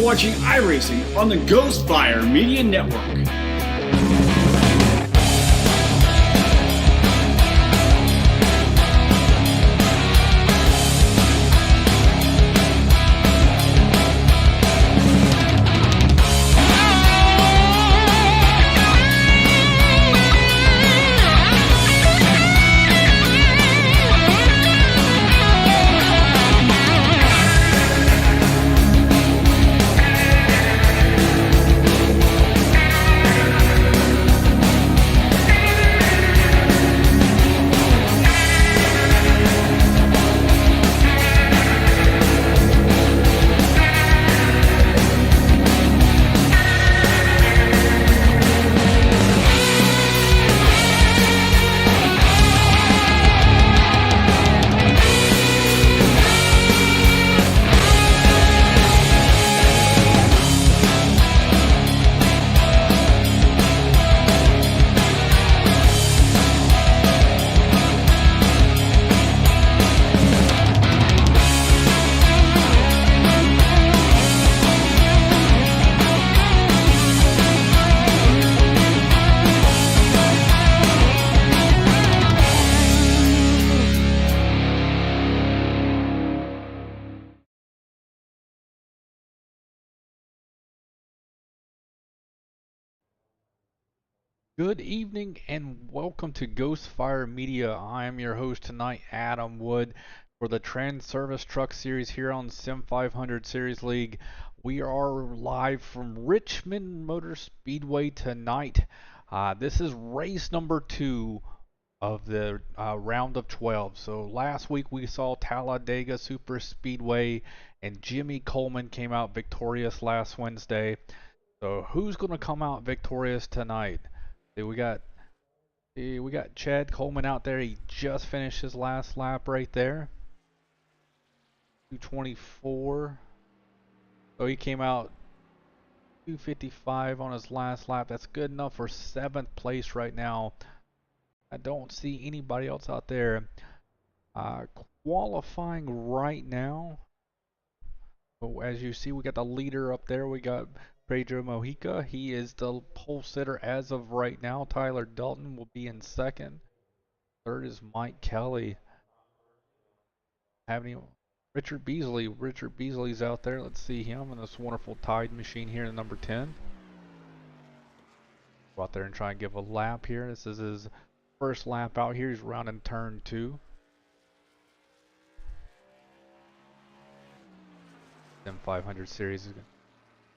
watching iRacing on the Ghostfire Media Network. Good evening and welcome to Ghostfire Media. I am your host tonight, Adam Wood, for the Transervice Truck Series here on Sim 500 Series League. We are live from Richmond Motor Speedway tonight. This is race number 2 of the round of 12. So last week we saw Talladega Super Speedway and Jimmy Coleman came out victorious last Wednesday. So who's going to come out victorious tonight? We got Chad Coleman out there. He just finished his last lap right there. 2:24. So he came out 2:55 on his last lap. That's good enough for 7th place right now. I don't see anybody else out there qualifying right now. So as you see, we got the leader up there. We got Pedro Mojica. He is the pole sitter as of right now. Tyler Dalton will be in second. Third is Mike Kelly. Richard Beasley. Richard Beasley's out there. Let's see him in this wonderful Tide machine here in number 10. Go out there and try and give a lap here. This is his first lap out here. He's rounding turn 2. Sim 500 series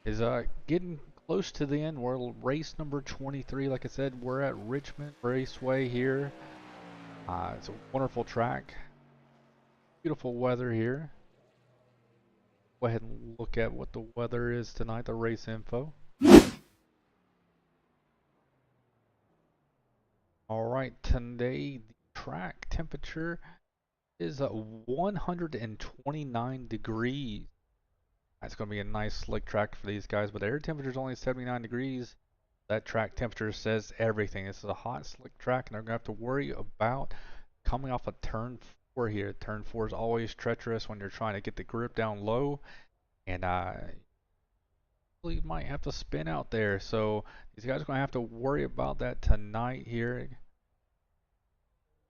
is getting close to the end. We're race number 23. Like I said, we're at Richmond Raceway here. It's a wonderful track. Beautiful weather here. Go ahead and look at what the weather is tonight, the race info. Alright, today the track temperature is 129 degrees. It's going to be a nice slick track for these guys, but the air temperature is only 79 degrees. That track temperature says everything. This is a hot, slick track, and they're going to have to worry about coming off of turn 4 here. Turn 4 is always treacherous when you're trying to get the grip down low, and you might have to spin out there. So these guys are going to have to worry about that tonight here.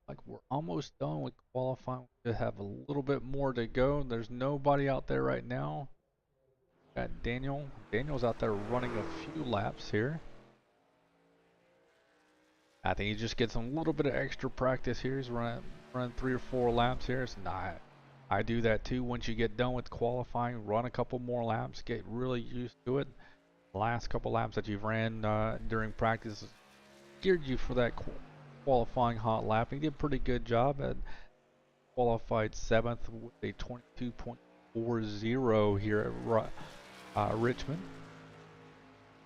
Like we're almost done with qualifying. We have a little bit more to go. There's nobody out there right now. Got Daniel. Daniel's out there running a few laps here. I think he just gets a little bit of extra practice here. He's running 3 or 4 laps here. It's not. I do that too. Once you get done with qualifying, run a couple more laps, get really used to it. The last couple laps that you've ran during practice geared you for that qualifying hot lap. He did a pretty good job at qualified 7th with a 22.40 here at Richmond.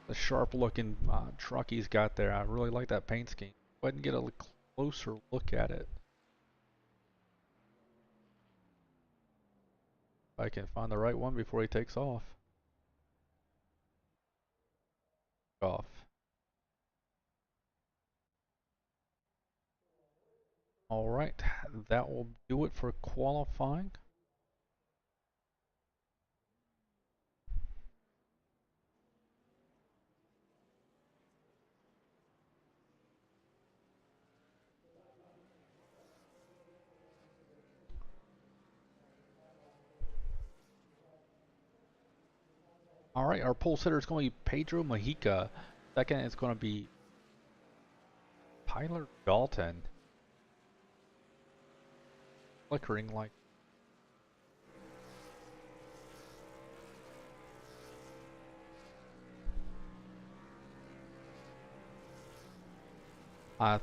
The sharp looking truck he's got there. I really like that paint scheme. Go ahead and get a closer look at it. If I can find the right one before he takes off. Alright, that will do it for qualifying. All right, our pole sitter is going to be Pedro Mojica. Second is going to be Tyler Dalton. Flickering like.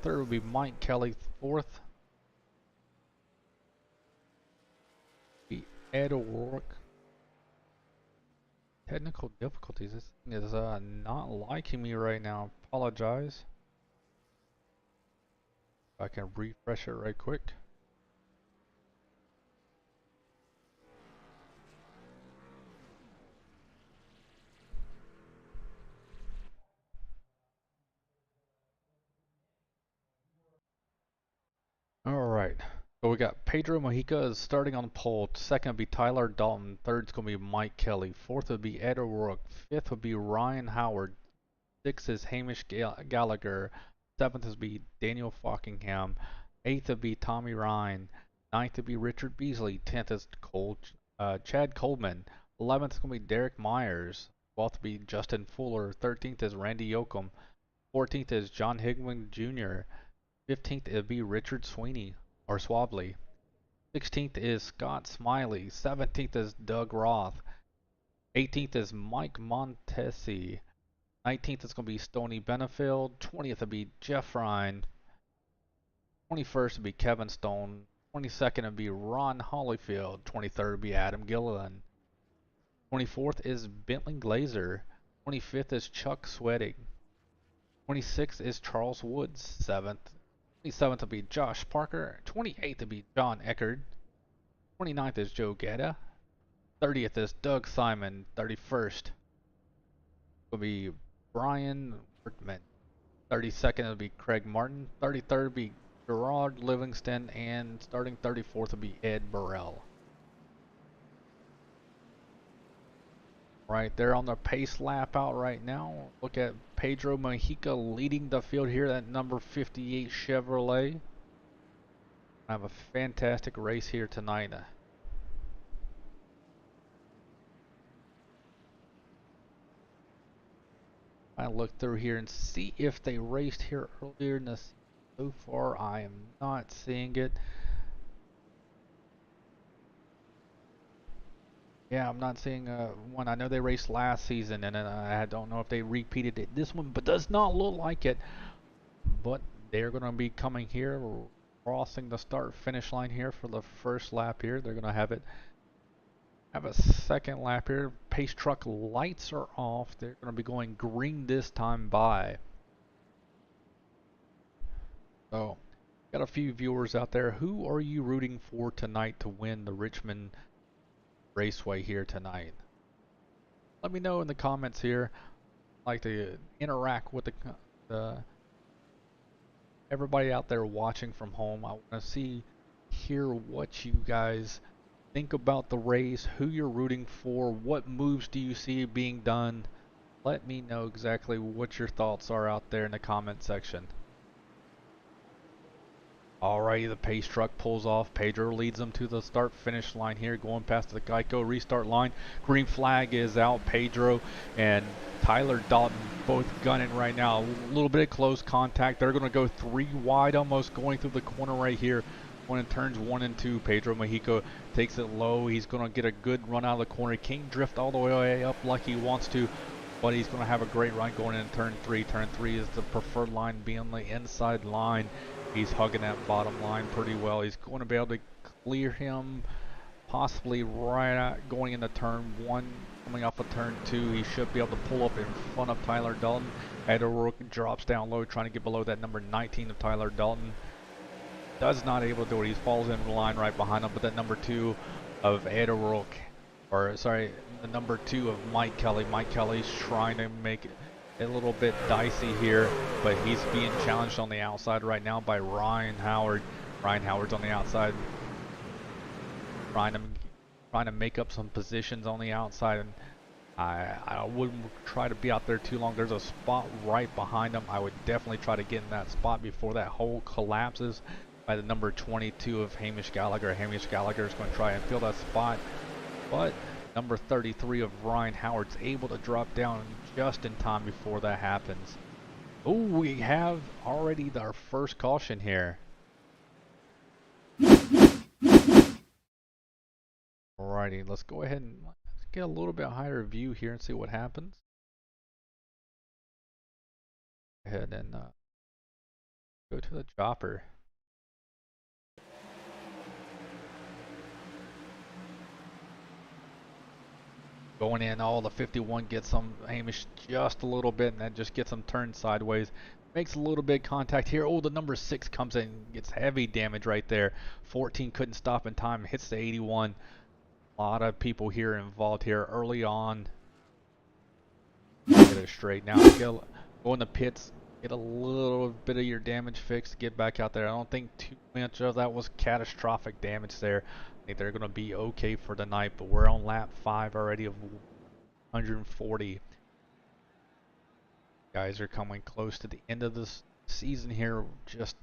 Third would be Mike Kelly. Fourth, be Ed O'Rourke. Technical difficulties. This thing is not liking me right now. Apologize. If I can refresh it right quick. Alright, so we got Pedro Mojica is starting on the pole. Second would be Tyler Dalton. Third's going to be Mike Kelly. Fourth would be Ed O'Rourke. Fifth would be Ryan Howard. Sixth is Hamish Gallagher. Seventh would be Daniel Fockingham. Eighth would be Tommy Ryan. Ninth would be Richard Beasley. 10th is Chad Coleman. 11th is going to be Derek Myers. 12th would be Justin Fuller. 13th is Randy Yoakum. 14th is John Higman Jr. 15th it would be Richard Sweeney or Swabley. 16th is Scott Smiley. 17th is Doug Roth. 18th is Mike Montesi. 19th is going to be Stoney Benefield. 20th would be Jeff Ryan. 21st would be Kevin Stone. 22nd would be Ron Holyfield. 23rd would be Adam Gilliland. 24th is Bentley Glazer. 25th is Chuck Sweating. 26th is Charles Woods. 27th will be Josh Parker. 28th will be John Eckerd. 29th is Joe Getta. 30th is Doug Simon. 31st will be Brian Workman. 32nd will be Craig Martin. 33rd will be Gerard Livingston. And starting 34th will be Ed Burrell. Right there on the pace lap out right now. Look at Pedro Mojica leading the field here at number 58 Chevrolet. I have a fantastic race here tonight. I look through here and see if they raced here earlier in the season. So far, I am not seeing it. Yeah, I'm not seeing one. I know they raced last season, and I don't know if they repeated it this one, but does not look like it. But they're going to be coming here, crossing the start-finish line here for the first lap here. They're going to have a second lap here. Pace truck lights are off. They're going to be going green this time by. So, got a few viewers out there. Who are you rooting for tonight to win the Richmond Raceway here tonight? Let me know in the comments here. I'd like to interact with the everybody out there watching from home. I want to hear what you guys think about the race, who you're rooting for, what moves do you see being done. Let me know exactly what your thoughts are out there in the comment section. Alrighty, the pace truck pulls off. Pedro leads them to the start-finish line here, going past the Geico restart line. Green flag is out. Pedro and Tyler Dalton both gunning right now. A little bit of close contact. They're going to go 3 wide, almost going through the corner right here. When it turns 1 and 2, Pedro Mojica takes it low. He's going to get a good run out of the corner. He can't drift all the way up like he wants to, but he's going to have a great run going into turn 3. Turn 3 is the preferred line, being on the inside line. He's hugging that bottom line pretty well. He's going to be able to clear him possibly right at going into turn 1. Coming off of turn 2, he should be able to pull up in front of Tyler Dalton. Ed O'Rourke drops down low, trying to get below that number 19 of Tyler Dalton. Does not able to do it. He falls into the line right behind him, but that number 2 of Ed O'Rourke, or sorry, the number 2 of Mike Kelly. Mike Kelly's trying to make it a little bit dicey here, but he's being challenged on the outside right now by Ryan Howard. Ryan Howard's on the outside, trying to make up some positions on the outside, and I wouldn't try to be out there too long. There's a spot right behind him. I would definitely try to get in that spot before that hole collapses by the number 22 of Hamish Gallagher. Hamish Gallagher is going to try and fill that spot, but Number 33 of Ryan Howard's able to drop down just in time before that happens. Oh, we have already our first caution here. Alrighty, let's go ahead and get a little bit higher view here and see what happens. Go ahead and go to the chopper. Going in, all the 51 gets some Hamish just a little bit, and then just gets them turned sideways. Makes a little bit of contact here. Oh, the number 6 comes in, gets heavy damage right there. 14 couldn't stop in time, hits the 81. A lot of people here involved here early on. Get it straight now. Go in the pits, get a little bit of your damage fixed, get back out there. I don't think too much of that was catastrophic damage there. I think they're going to be okay for the night, but we're on lap 5 already of 140. Guys are coming close to the end of this season here. Just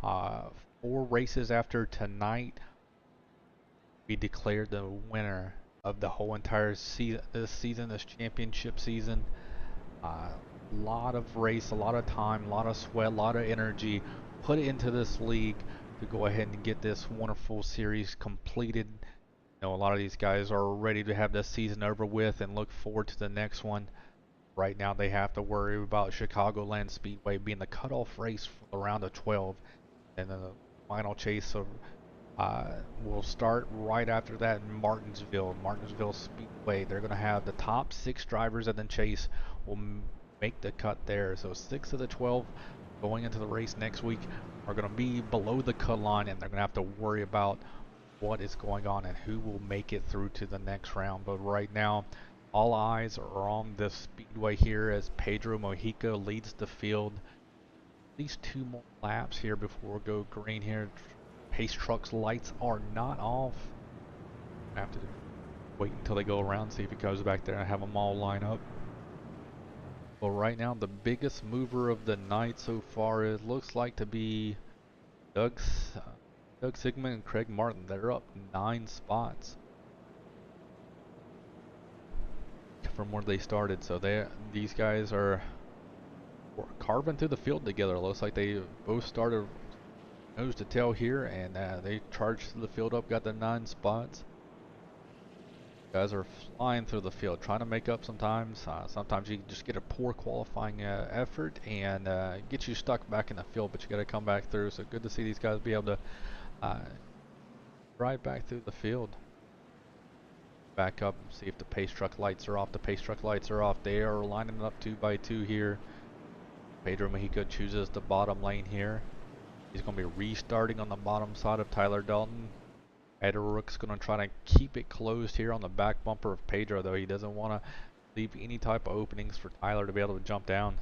4 races after tonight, we declared the winner of the whole entire season, this championship season. Lot of race, a lot of time, a lot of sweat, a lot of energy put into this league to go ahead and get this wonderful series completed. You know, a lot of these guys are ready to have this season over with and look forward to the next one. Right now they have to worry about Chicagoland Speedway being the cutoff race for the round of 12, and then the final chase of will start right after that in Martinsville Speedway. They're going to have the top 6 drivers and then chase will make the cut there. So 6 of the 12 going into the race next week are going to be below the cut line, and they're going to have to worry about what is going on and who will make it through to the next round. But right now, all eyes are on this speedway here as Pedro Mojica leads the field. At least 2 more laps here before we go green here. Pace truck's lights are not off. I have to wait until they go around, see if he goes back there and have them all line up. Well, right now the biggest mover of the night so far, it looks like to be Doug Sigmund and Craig Martin. They're up 9 spots from where they started. So these guys are carving through the field together. Looks like they both started nose to tail here, and they charged the field up, got the 9 spots. Guys are flying through the field, trying to make up sometimes. Sometimes you just get a poor qualifying effort and get you stuck back in the field, but you got to come back through. So good to see these guys be able to drive back through the field. Back up and see if the pace truck lights are off. The pace truck lights are off. They are lining up 2 by 2 here. Pedro Mojica chooses the bottom lane here. He's going to be restarting on the bottom side of Tyler Dalton. Edelrook's going to try to keep it closed here on the back bumper of Pedro, though. He doesn't want to leave any type of openings for Tyler to be able to jump down.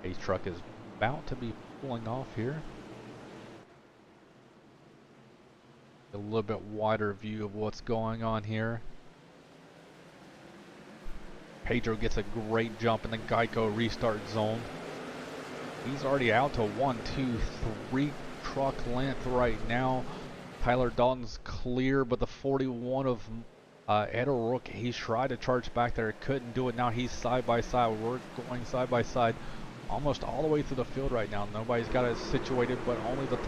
Pace truck is about to be pulling off here. A little bit wider view of what's going on here. Pedro gets a great jump in the Geico restart zone. He's already out to 1, 2, 3 truck length right now. Tyler Dalton's clear, but the 41 of Edelrook, he's tried to charge back there, couldn't do it. Now he's side by side. We're going side by side almost all the way through the field right now. Nobody's got it situated, but only the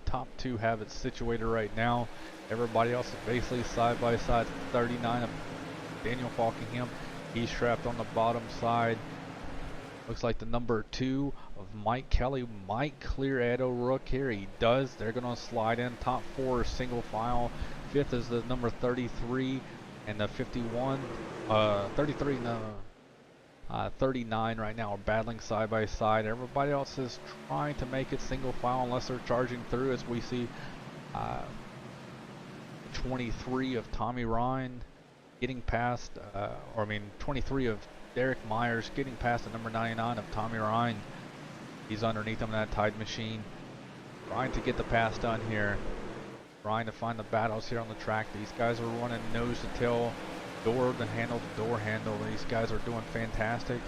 top 2 have it situated right now. Everybody else is basically side by side. 39 of Daniel Falkingham. He's trapped on the bottom side. Looks like the number 2 of Mike Kelly might clear Edelrook here. He does. They're going to slide in. Top 4 is single file. 5th is the number 33 and the 51. 33 and the 39 right now are battling side by side. Everybody else is trying to make it single file unless they're charging through, as we see 23 of Tommy Ryan getting past, 23 of Derek Myers getting past the number 99 of Tommy Ryan. He's underneath him in that Tide machine. Trying to get the pass done here. Trying to find the battles here on the track. These guys are running nose to tail, door to handle to door handle. These guys are doing fantastic.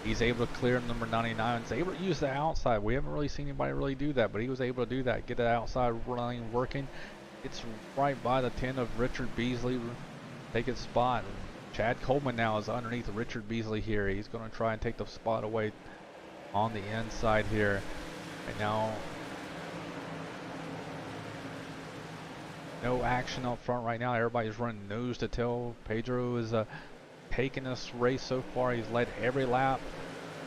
He's able to clear number 99. He's able to use the outside. We haven't really seen anybody really do that, but he was able to do that. Get the outside running, working. It's right by the 10 of Richard Beasley. Take his spot. Chad Coleman now is underneath Richard Beasley here. He's going to try and take the spot away on the inside here. Right now, no action up front right now. Everybody's running nose to tail. Pedro is taking this race so far. He's led every lap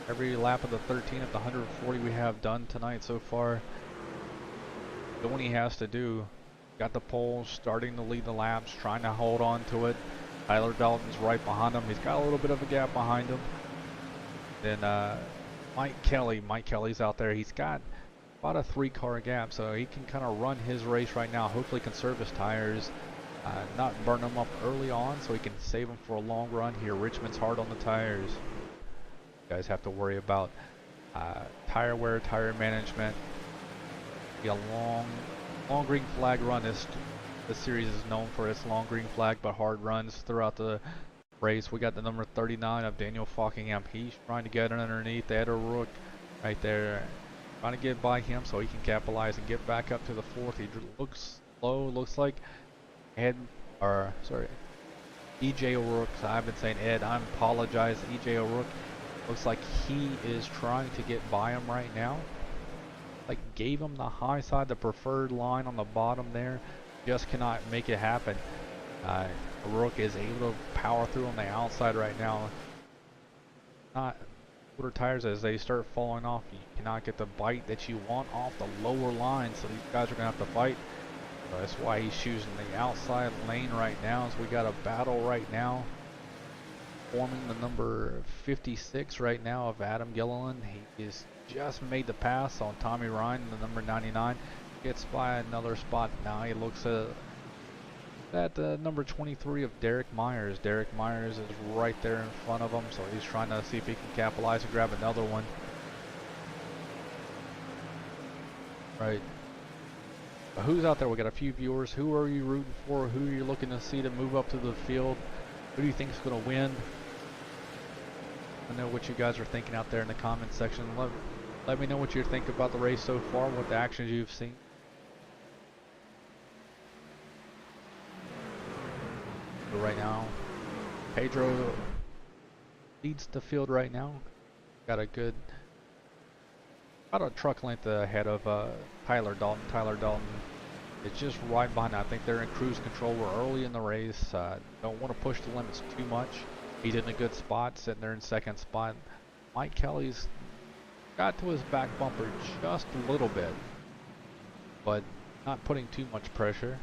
of the 13 of the 140 we have done tonight so far. Doing what he has to do. Got the pole, starting to lead the laps, trying to hold on to it. Tyler Dalton's right behind him. He's got a little bit of a gap behind him. Then Mike Kelly's out there. He's got about a 3-car gap, so he can kind of run his race right now. Hopefully conserve his tires, not burn them up early on, so he can save them for a long run here. Richmond's hard on the tires. You guys have to worry about tire wear, tire management. Be a long green flag run. This series is known for its long green flag but hard runs throughout the race. We got the number 39 of Daniel Falkingham. He's trying to get underneath Ed O'Rourke right there, trying to get by him so he can capitalize and get back up to the 4th. He looks slow. Looks like EJ O'Rourke. I've been saying Ed. I apologize. EJ O'Rourke. Looks like he is trying to get by him right now. Like gave him the high side, the preferred line on the bottom there. Just cannot make it happen. O'Rourke is able to power through on the outside right now. Not older tires, as they start falling off, you cannot get the bite that you want off the lower line, so these guys are gonna have to fight. So that's why he's choosing the outside lane right now. So we got a battle right now, forming the number 56 right now of Adam Gilliland. He is just made the pass on Tommy Ryan, the number 99. Gets by another spot. Now he looks at the number 23 of Derek Myers. Derek Myers is right there in front of him, so he's trying to see if he can capitalize and grab another one. Right. But who's out there? We got a few viewers. Who are you rooting for? Who are you looking to see to move up to the field? Who do you think is going to win? I know what you guys are thinking out there in the comment section. Let me know what you think about the race so far, what the actions you've seen. But right now, Pedro leads the field right now. Got a good, about a truck length ahead of Tyler Dalton. Tyler Dalton is just right behind. I think they're in cruise control. We're early in the race. Don't want to push the limits too much. He's in a good spot, sitting there in second spot. Mike Kelly's got to his back bumper just a little bit, but not putting too much pressure.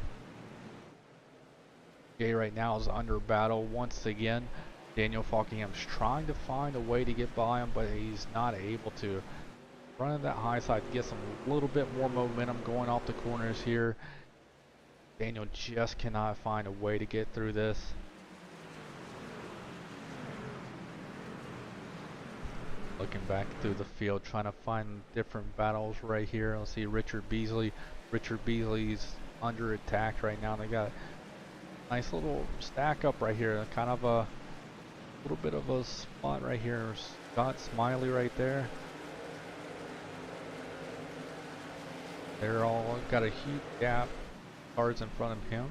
Jay right now is under battle once again. Daniel Falkingham's trying to find a way to get by him, but he's not able to. Running that high side to get some little bit more momentum going off the corners here. Daniel just cannot find a way to get through this. Looking back through the field, trying to find different battles right here. Let's see Richard Beasley. Richard Beasley's under attack right now. They got a nice little stack up right here. Kind of a little bit of a spot right here. Scott Smiley right there. They're all got a huge gap. Cars in front of him.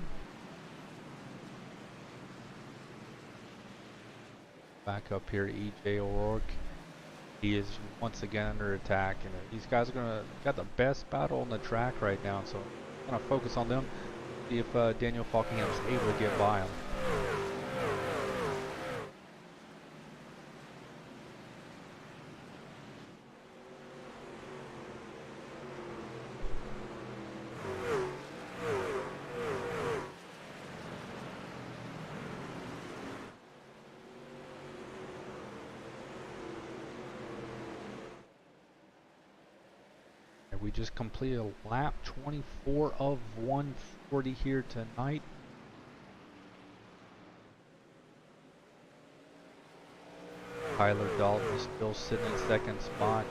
Back up here, EJ O'Rourke. He is once again under attack, and these guys are got the best battle on the track right now, so I'm gonna focus on them. See if Daniel Falkingham is able to get by him. We just completed a lap 24 of 140 here tonight. Tyler Dalton is still sitting in second spot.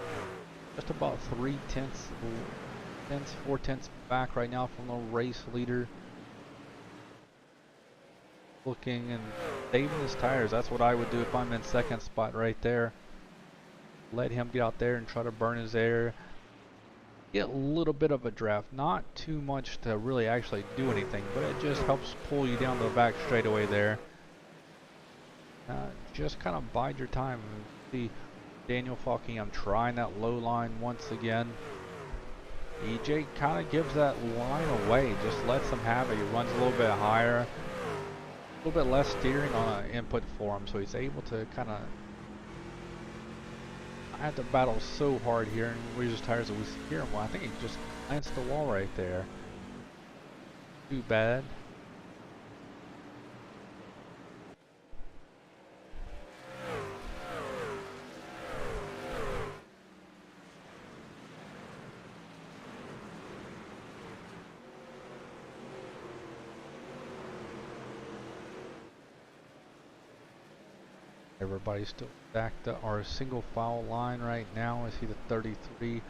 Just about 4/10 back right now from the race leader. Looking and saving his tires. That's what I would do if I'm in second spot right there. let him get out there and try to burn his air. Get a little bit of a draft, not too much to really actually do anything, but it just helps pull you down the back straightaway there. Just kind of bide your time. See Daniel Falkingham trying that low line once again. EJ kind of gives that line away, just lets him have it. He runs a little bit higher, a little bit less steering on an input for him, so he's able to kind of. I had to battle so hard here, and we're just tired that we hear him. Well, I think he just glanced the wall right there. Too bad. Everybody's still stacked up. Our single foul line right now is the 33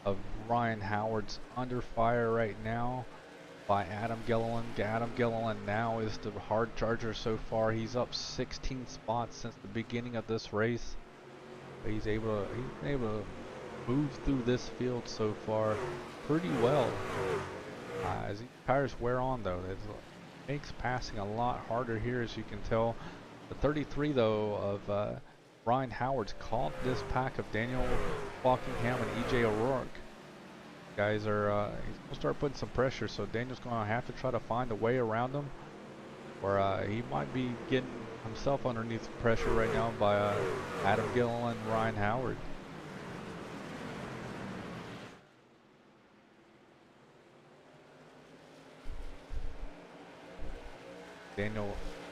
of Ryan Howard's under fire right now by Adam Gilliland. Adam Gilliland now is the hard charger so far. He's up 16 spots since the beginning of this race. He's been able to move through this field so far pretty well. As the tires wear on though, it makes passing a lot harder here, as you can tell. The 33 though of Ryan Howard's caught this pack of Daniel Falkingham and EJ O'Rourke. Guys are he's gonna start putting some pressure, so Daniel's gonna have to try to find a way around him, or he might be getting himself underneath pressure right now by Adam Gilliland and Ryan Howard.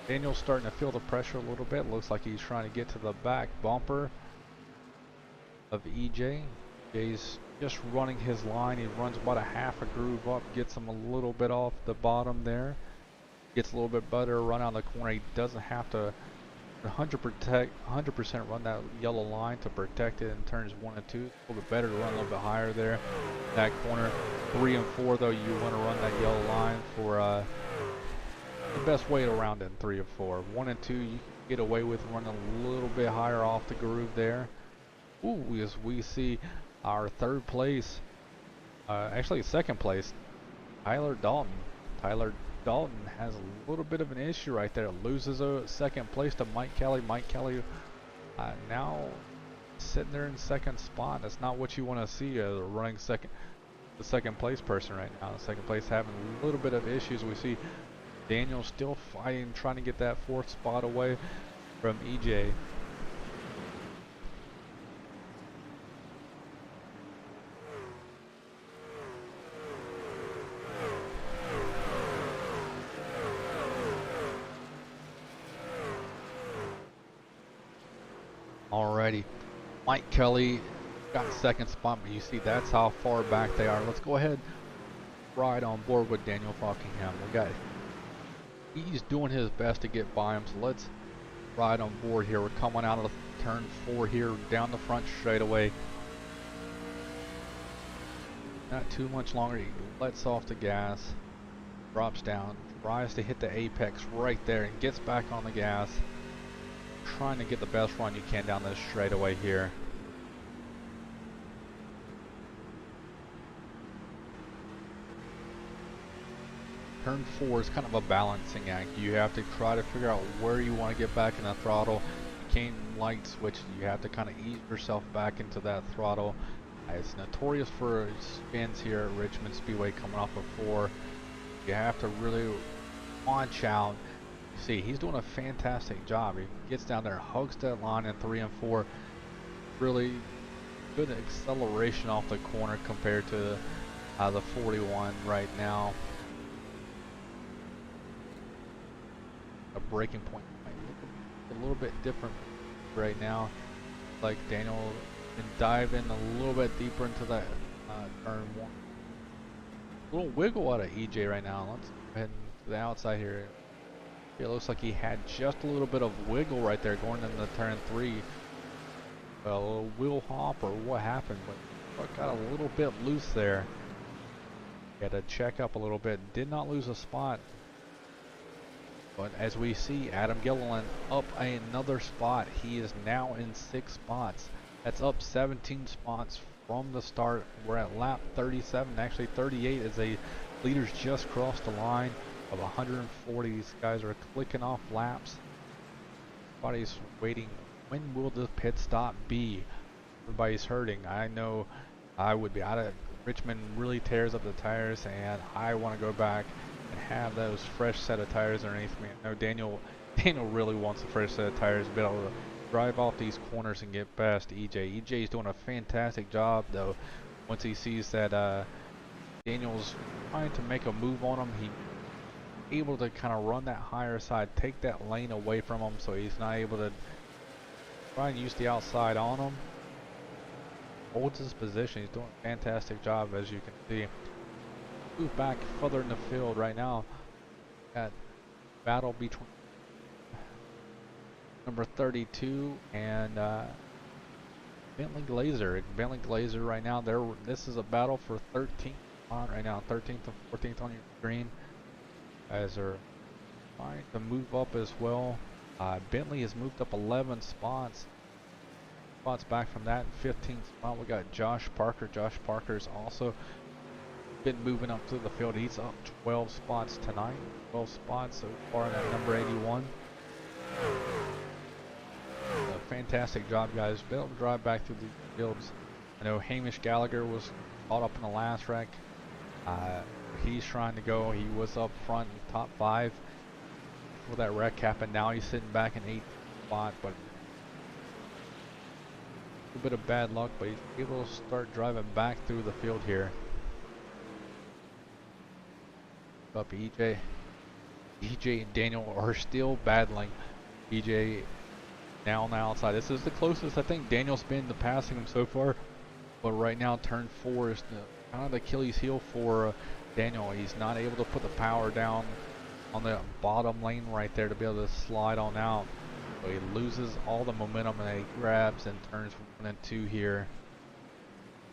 Daniel's starting to feel the pressure a little bit. Looks like he's trying to get to the back bumper of EJ. EJ's just running his line. He runs about a half a groove up, gets him a little bit off the bottom there. Gets a little bit better run out of the corner. He doesn't have to 100% run that yellow line to protect it in turns 1 and 2. It's a little bit better to run a little bit higher there. That corner 3 and 4 though, you want to run that yellow line for the best way around in 3 and 4. 1 and 2 you can get away with running a little bit higher off the groove there. Ooh, as we see our third place, actually second place, Tyler Dalton. Tyler Dalton has a little bit of an issue right there. Loses a second place to Mike Kelly. Mike Kelly now sitting there in second spot. That's not what you want to see running the second place person right now. The second place having a little bit of issues. We see Daniel still fighting, trying to get that 4th spot away from EJ. Alrighty, Mike Kelly got 2nd spot, but you see that's how far back they are. Let's go ahead, ride on board with Daniel Falkingham. He's doing his best to get by him, so let's ride on board here. We're coming out of turn 4 here, down the front straightaway. Not too much longer. He lets off the gas, drops down, tries to hit the apex right there, and gets back on the gas. Trying to get the best run you can down this straightaway here. Turn 4 is kind of a balancing act. You have to try to figure out where you want to get back in the throttle. You can't light switch. You have to kind of ease yourself back into that throttle. It's notorious for spins here at Richmond Speedway coming off of 4. You have to really watch out. You see, he's doing a fantastic job. He gets down there, hugs that line in 3 and 4. Really good acceleration off the corner compared to the 41 right now. A braking point might look a little bit different right now. Like Daniel can dive in a little bit deeper into that turn 1. A little wiggle out of EJ right now. Let's go ahead to the outside here. It looks like he had just a little bit of wiggle right there going into turn 3. A little wheel hop or what happened, but got a little bit loose there. He had to check up a little bit. Did not lose a spot. But as we see, Adam Gilliland up another spot. He is now in 6 spots. That's up 17 spots from the start. We're at lap 37, actually 38, as the leaders just crossed the line of 140. These guys are clicking off laps. Everybody's waiting. When will the pit stop be? Everybody's hurting. I know I would be. Richmond really tears up the tires, and I want to go back and have those fresh set of tires underneath me. I know Daniel really wants a fresh set of tires to be able to drive off these corners and get past EJ. EJ's doing a fantastic job though. Once he sees that Daniel's trying to make a move on him, he's able to kind of run that higher side, take that lane away from him, so he's not able to try and use the outside on him. Holds his position. He's doing a fantastic job, as you can see. Move back further in the field right now. Got battle between number 32 and Bentley Glazer. Bentley Glazer right now, this is a battle for 13th spot right now, 13th and 14th on your screen. Guys are trying to move up as well. Bentley has moved up 11 spots. Spots back from that. 15th spot, we got Josh Parker. Josh Parker's also been moving up through the field. He's up 12 spots tonight. 12 spots so far in that number 81. A fantastic job, guys. Been able to drive back through the fields. I know Hamish Gallagher was caught up in the last wreck. He's trying to go. He was up front in top 5 before that wreck happened. Now he's sitting back in 8th spot, but a bit of bad luck, but he's able to start driving back through the field here. Up EJ and Daniel are still battling. EJ now on the outside. This is the closest I think Daniel's been to passing him so far, but right now turn 4 is kind of the Achilles heel for Daniel. He's not able to put the power down on the bottom lane right there to be able to slide on out. So he loses all the momentum and he grabs and turns 1 and 2 here.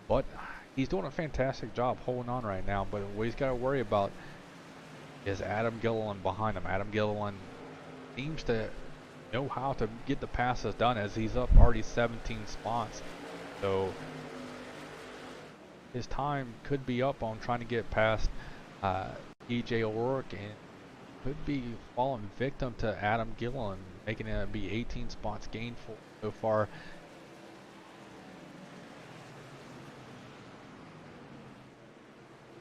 But he's doing a fantastic job holding on right now. But what he's got to worry about is Adam Gilliland behind him. Adam Gilliland seems to know how to get the passes done, as he's up already 17 spots. So his time could be up on trying to get past EJ O'Rourke, and could be falling victim to Adam Gilliland, making it be 18 spots gainful so far.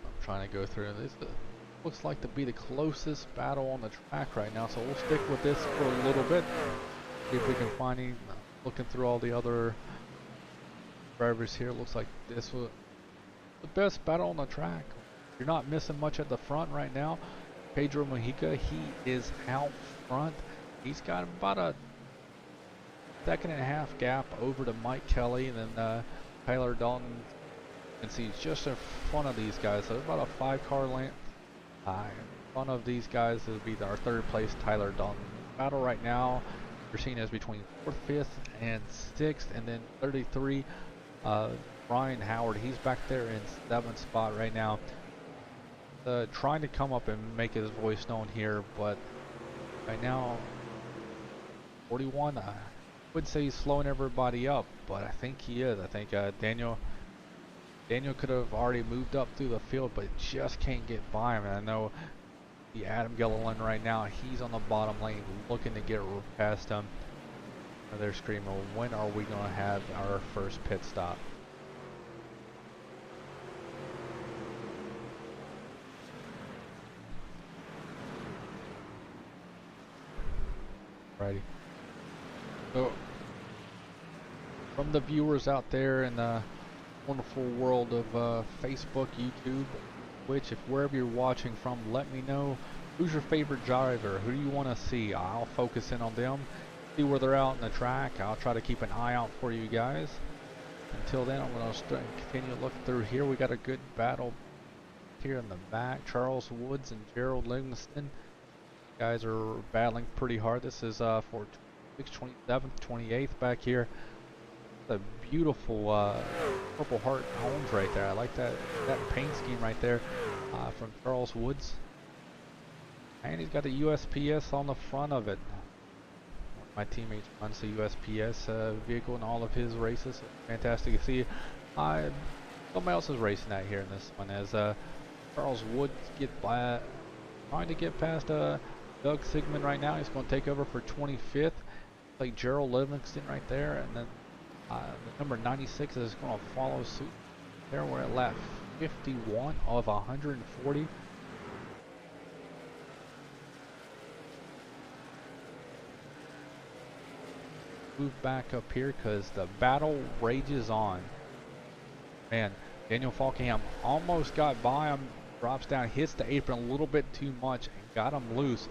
I'm trying to go through this. Looks like to be the closest battle on the track right now, so we'll stick with this for a little bit. See if we can find any. Looking through all the other drivers here, looks like this was the best battle on the track. You're not missing much at the front right now. Pedro Mojica, he is out front. He's got about a 1.5 second gap over to Mike Kelly, and then Tyler Dalton. You can see he's just in front of these guys, so about a 5-car length. In front of these guys will be our 3rd place Tyler Dalton. Battle right now you're seeing is between 4th, 5th, and 6th, and then 33 Brian Howard. He's back there in 7th spot right now. Trying to come up and make his voice known here, but right now 41, I would say he's slowing everybody up, but I think he is. I think Daniel could have already moved up through the field, but just can't get by him. And I know the Adam Gilliland right now, he's on the bottom lane looking to get past him. And they're screaming, when are we going to have our first pit stop? Righty. So, from the viewers out there in the wonderful world of Facebook, YouTube, Twitch, if wherever you're watching from, let me know who's your favorite driver. Who do you want to see? I'll focus in on them, see where they're out in the track. I'll try to keep an eye out for you guys. Until then, I'm going to continue to look through here. We got a good battle here in the back. Charles Woods and Gerald Livingston. Guys are battling pretty hard. This is for 27th, 28th back here. A beautiful Purple Heart homes right there. I like that paint scheme right there from Charles Woods. And he's got a USPS on the front of it. my teammate runs the USPS vehicle in all of his races. Fantastic to see. Somebody else is racing that here in this one as Charles Woods trying to get past Doug Sigmund right now. He's going to take over for 25th. Like Gerald Livingston right there, and then the number 96 is going to follow suit. There we're at lap 51 of 140. Move back up here because the battle rages on. Man, Daniel Falkingham almost got by him, drops down, hits the apron a little bit too much, and got him loose.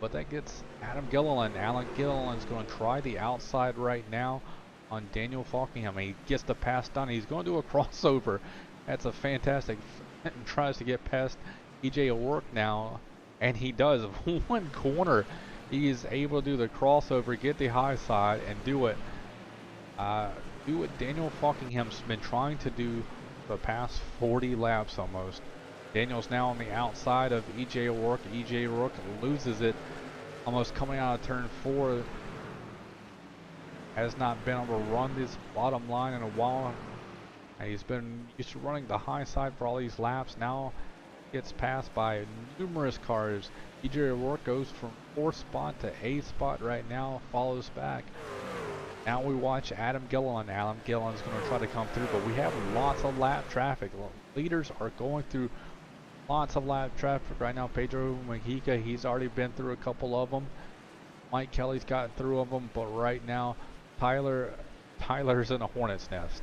But that gets Adam Gilliland. Alan Gilliland's going to try the outside right now on Daniel Falkingham. He gets the pass done. He's going to do a crossover. That's a fantastic. And tries to get past EJ O'Rourke now, and he does. One corner, he is able to do the crossover, get the high side, and do it. Do what Daniel Falkingham's been trying to do for the past 40 laps almost. Daniel's now on the outside of EJ O'Rourke. EJ O'Rourke loses it, almost coming out of turn 4. Has not been able to run this bottom line in a while. He's been used to running the high side for all these laps. Now gets passed by numerous cars. EJ O'Rourke goes from 4th spot to 8th spot right now, follows back. Now we watch Adam Gilliland. Adam Gilliland's going to try to come through, but we have lots of lap traffic. Leaders are going through lots of lap traffic right now. Pedro Mujica, he's already been through a couple of them. Mike Kelly's got through of them, but right now Tyler's in a hornet's nest.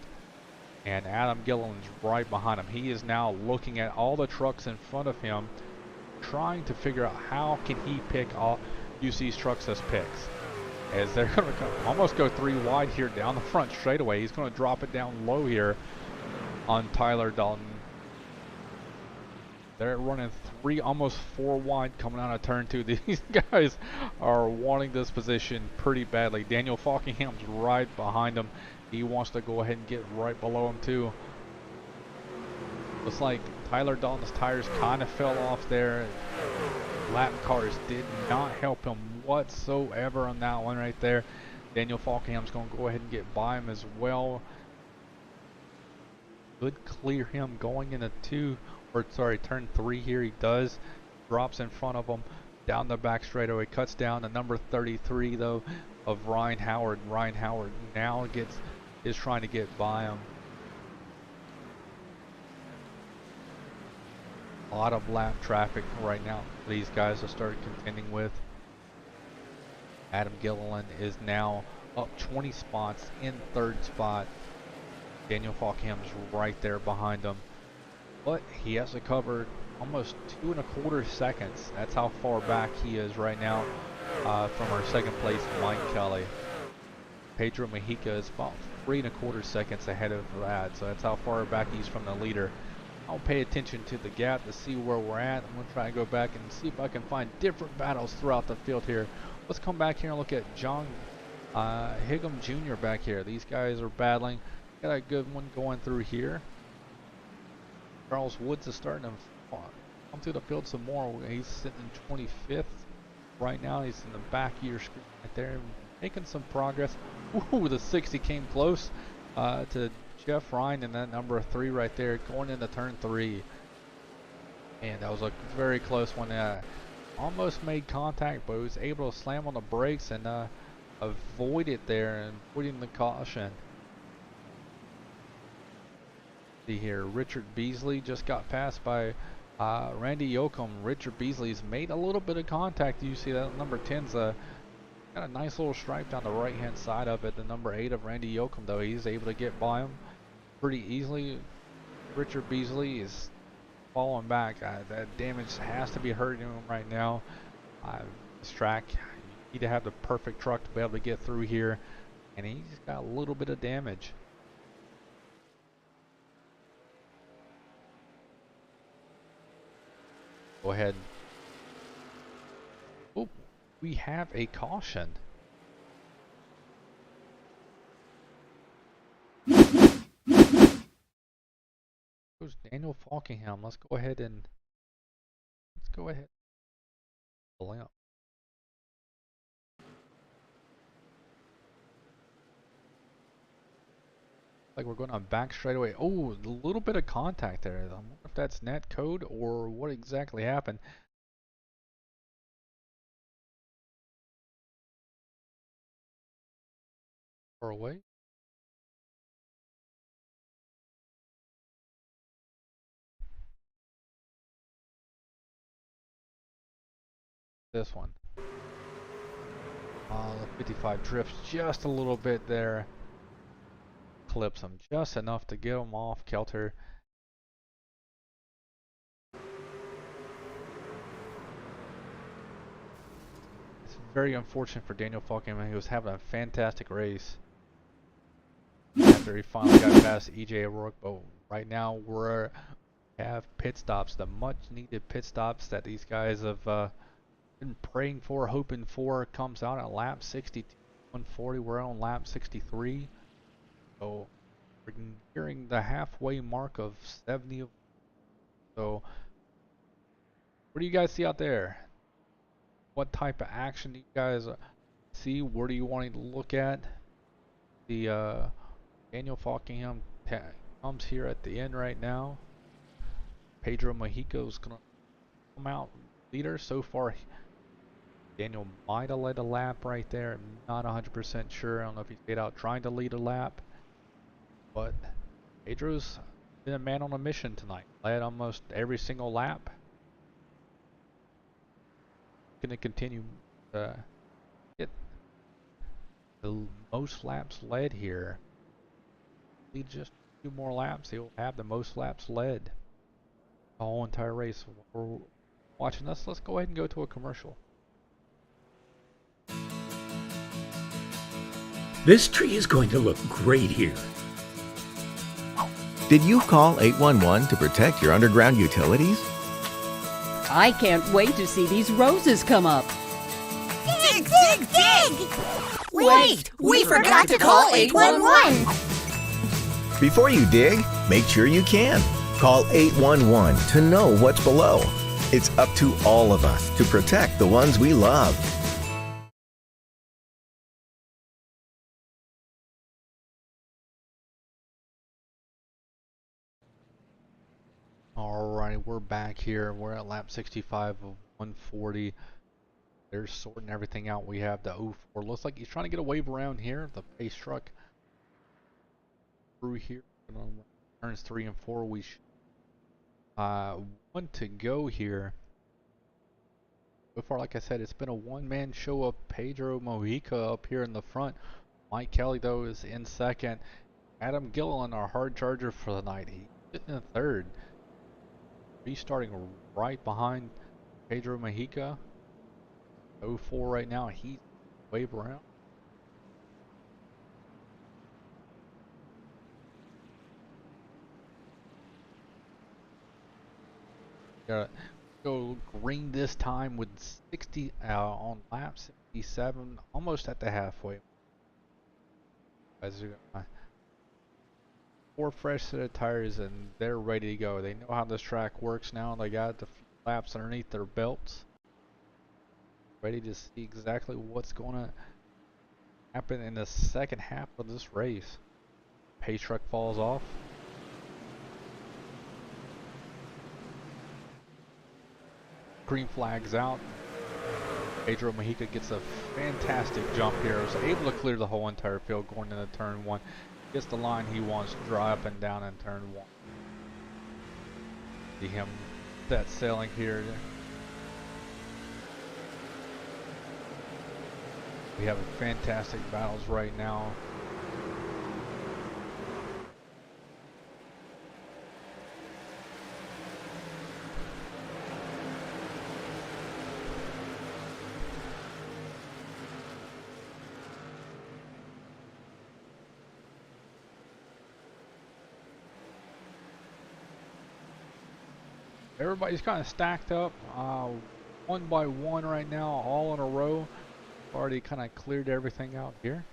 And Adam Gilliland's right behind him. He is now looking at all the trucks in front of him, trying to figure out how can he use these trucks as picks. As they're going to almost go 3 wide here down the front straightaway. He's going to drop it down low here on Tyler Dalton. They're running 3, almost 4 wide coming out of turn 2. These guys are wanting this position pretty badly. Daniel Falkingham's right behind him. He wants to go ahead and get right below him too. Looks like Tyler Dalton's tires kind of fell off there. Lap cars did not help him whatsoever on that one right there. Daniel Falkingham's going to go ahead and get by him as well. Could clear him going into turn 3 here. He does. Drops in front of him down the back straightaway. Cuts down to number 33 though of Ryan Howard. Ryan Howard now is trying to get by him. A lot of lap traffic right now these guys have started contending with. Adam Gilliland is now up 20 spots in 3rd spot. Daniel Falkingham's right there behind him. But he has to cover almost 2 1/4 seconds. That's how far back he is right now from our 2nd place Mike Kelly. Pedro Mujica is about 3 1/4 seconds ahead of that. So that's how far back he's from the leader. I'll pay attention to the gap to see where we're at. I'm going to try and go back and see if I can find different battles throughout the field here. Let's come back here and look at John Higgum Jr. back here. These guys are battling. Got a good one going through here. Charles Woods is starting to come through the field some more. He's sitting in 25th right now. He's in the back of your screen right there, making some progress. Ooh, the 60 came close to Jeff Ryan and that number 3 right there going into turn 3. And that was a very close one. Almost made contact, but he was able to slam on the brakes and avoid it there and putting the caution. See here, Richard Beasley just got passed by Randy Yoakum. Richard Beasley's made a little bit of contact. You see that number 10's got a nice little stripe down the right hand side of it. The number 8 of Randy Yoakum though, he's able to get by him pretty easily. Richard Beasley is falling back. That damage has to be hurting him right now. This track, you need to have the perfect truck to be able to get through here, and he's got a little bit of damage. Go ahead. Oh, we have a caution. Goes Daniel Falkingham. Let's go ahead. Pulling up. Like we're going on back straight away. Oh, a little bit of contact there. I wonder if that's net code or what exactly happened. Far away. This one. The 55 drifts just a little bit there. Clips him just enough to get him off kilter. It's very unfortunate for Daniel Falkenman. He was having a fantastic race after he finally got past EJ O'Rourke. But right now we have pit stops, the much needed pit stops that these guys have been praying for, hoping for, comes out at lap 62, 140. We're on lap 63. So we're nearing the halfway mark of 70. So what do you guys see out there? What type of action do you guys see? Where do you want to look at? The Daniel Falkingham comes here at the end right now. Pedro Mexico's going to come out leader. So far, Daniel might have led a lap right there. I'm not 100% sure. I don't know if he stayed out trying to lead a lap. But Pedro's been a man on a mission tonight. Led almost every single lap. Going to continue to get the most laps led here. Need just a few more laps. He'll have the most laps led the whole entire race. We're watching this. Let's go ahead and go to a commercial. This tree is going to look great here. Did you call 811 to protect your underground utilities? I can't wait to see these roses come up. Dig, dig, dig! Wait, we forgot to call 811. Before you dig, make sure you can. Call 811 to know what's below. It's up to all of us to protect the ones we love. Alright, we're back here. We're at lap 65 of 140. They're sorting everything out. We have the 04. Looks like he's trying to get a wave around here. The pace truck through here. Turns 3 and 4. We want to go here. So far, like I said, it's been a one-man show of Pedro Mojica up here in the front. Mike Kelly, though, is in second. Adam Gilliland, our hard charger for the night. He's sitting in third. He's starting right behind Pedro Mojica. 04 right now. He's wave around. Gotta go green this time with 60 on lap 67, almost at the halfway. Guys are gonna 4 fresh set of tires and they're ready to go. They know how this track works now. They got the few laps underneath their belts. Ready to see exactly what's going to happen in the second half of this race. Pace truck falls off. Green flags out. Pedro Mojica gets a fantastic jump here. Was able to clear the whole entire field going into turn 1. Gets the line he wants, dry up and down in turn 1. See him set sailing here. We have fantastic battles right now. Everybody's kind of stacked up, one by one right now, all in a row. Already kind of cleared everything out here.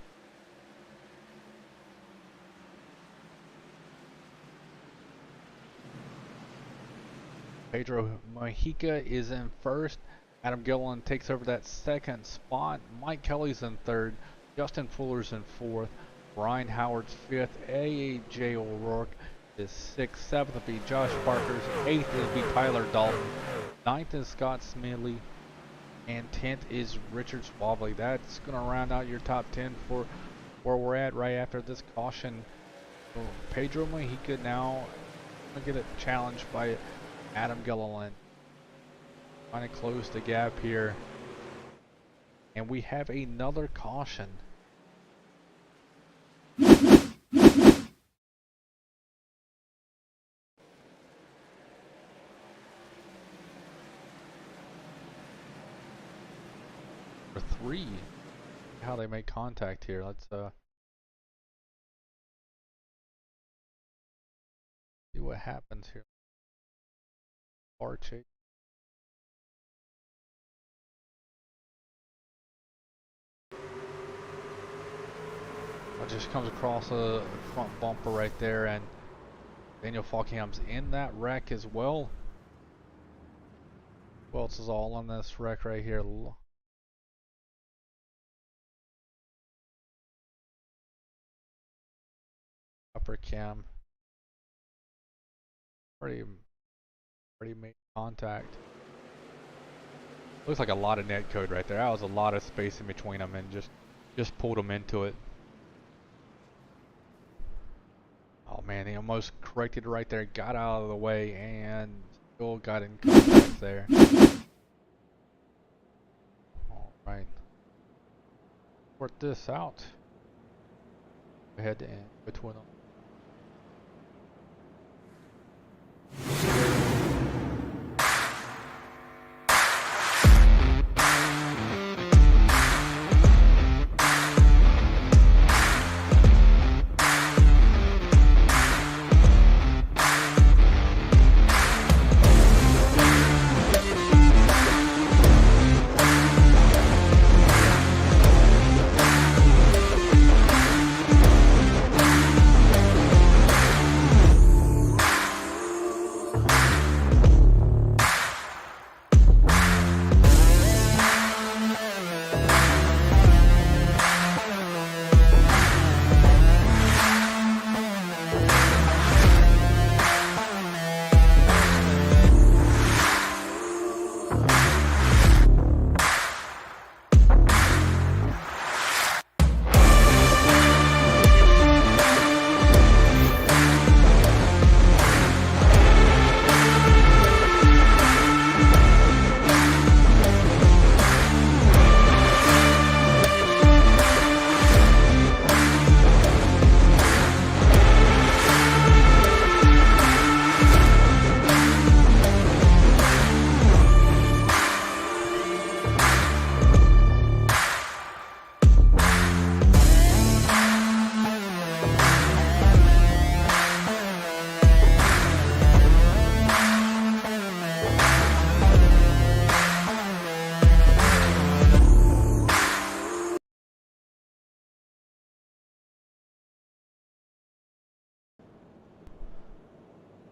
Pedro Mojica is in first. Adam Gilliland takes over that second spot. Mike Kelly's in third. Justin Fuller's in fourth. Ryan Howard's 5th. A.J. O'Rourke is 6th. 7th will be Josh Parker's. 8th will be Tyler Dalton. 9th is Scott Smedley. And 10th is Richard Swavely. That's going to round out your top 10 for where we're at right after this caution. So Pedro Mojica now going to get a challenge by Adam Gilliland. Trying to close the gap here. And we have another caution. For 3. How they make contact here. Let's see what happens here. Archie. It just comes across a front bumper right there, and Daniel Falkham's in that wreck as well. Who else is all in this wreck right here? Upper cam. Already made contact. Looks like a lot of net code right there. That was a lot of space in between them, and just pulled them into it. Oh man, he almost corrected right there, got out of the way, and still got in contact there. Alright. Work this out. Ahead and between them.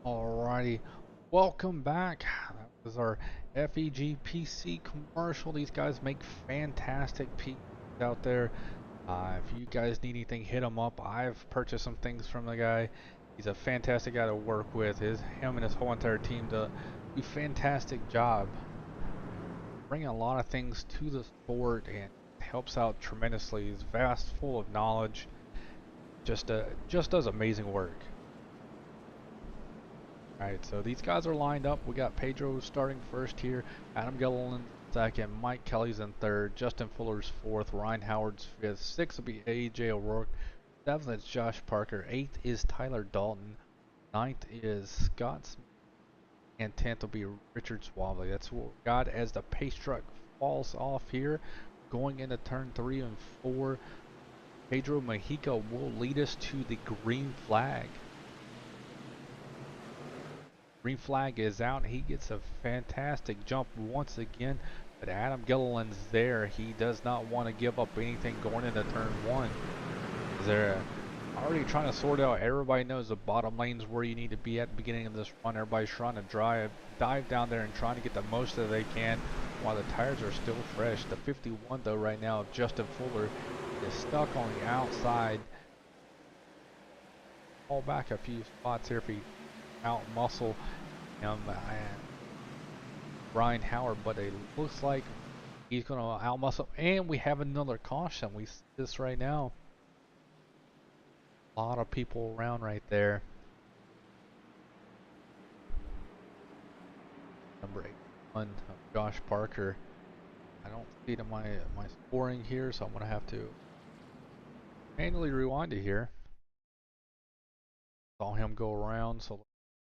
Alrighty, welcome back. That was our FEG PC commercial. These guys make fantastic PCs out there. If you guys need anything, hit them up. I've purchased some things from the guy. He's a fantastic guy to work with. Him and his whole entire team do a fantastic job. Bringing a lot of things to the sport and helps out tremendously. He's vast, full of knowledge. Just does amazing work. Alright, so these guys are lined up. We got Pedro starting first here, Adam Gilliland second, Mike Kelly's in third, Justin Fuller's fourth, Ryan Howard's fifth, sixth will be A.J. O'Rourke, seventh is Josh Parker, eighth is Tyler Dalton, ninth is Scott Smith, and 10th will be Richard Swavely. That's what we got as the pace truck falls off here, going into turn 3 and 4. Pedro Mojica will lead us to the green flag. Green flag is out. He gets a fantastic jump once again, but Adam Gilliland's there. He does not want to give up anything going into turn 1. They're already trying to sort out. Everybody knows the bottom lane's where you need to be at the beginning of this run. Everybody's trying to dive down there and trying to get the most that they can while the tires are still fresh. The 51 though right now of Justin Fuller is stuck on the outside fall back a few spots here if he out muscle him and Ryan Howard, but it looks like he's going to out muscle. And we have another caution. We see this right now. A lot of people around right there. Number 81, Josh Parker. I don't see it in my scoring here, so I'm going to have to manually rewind it here. Saw him go around, so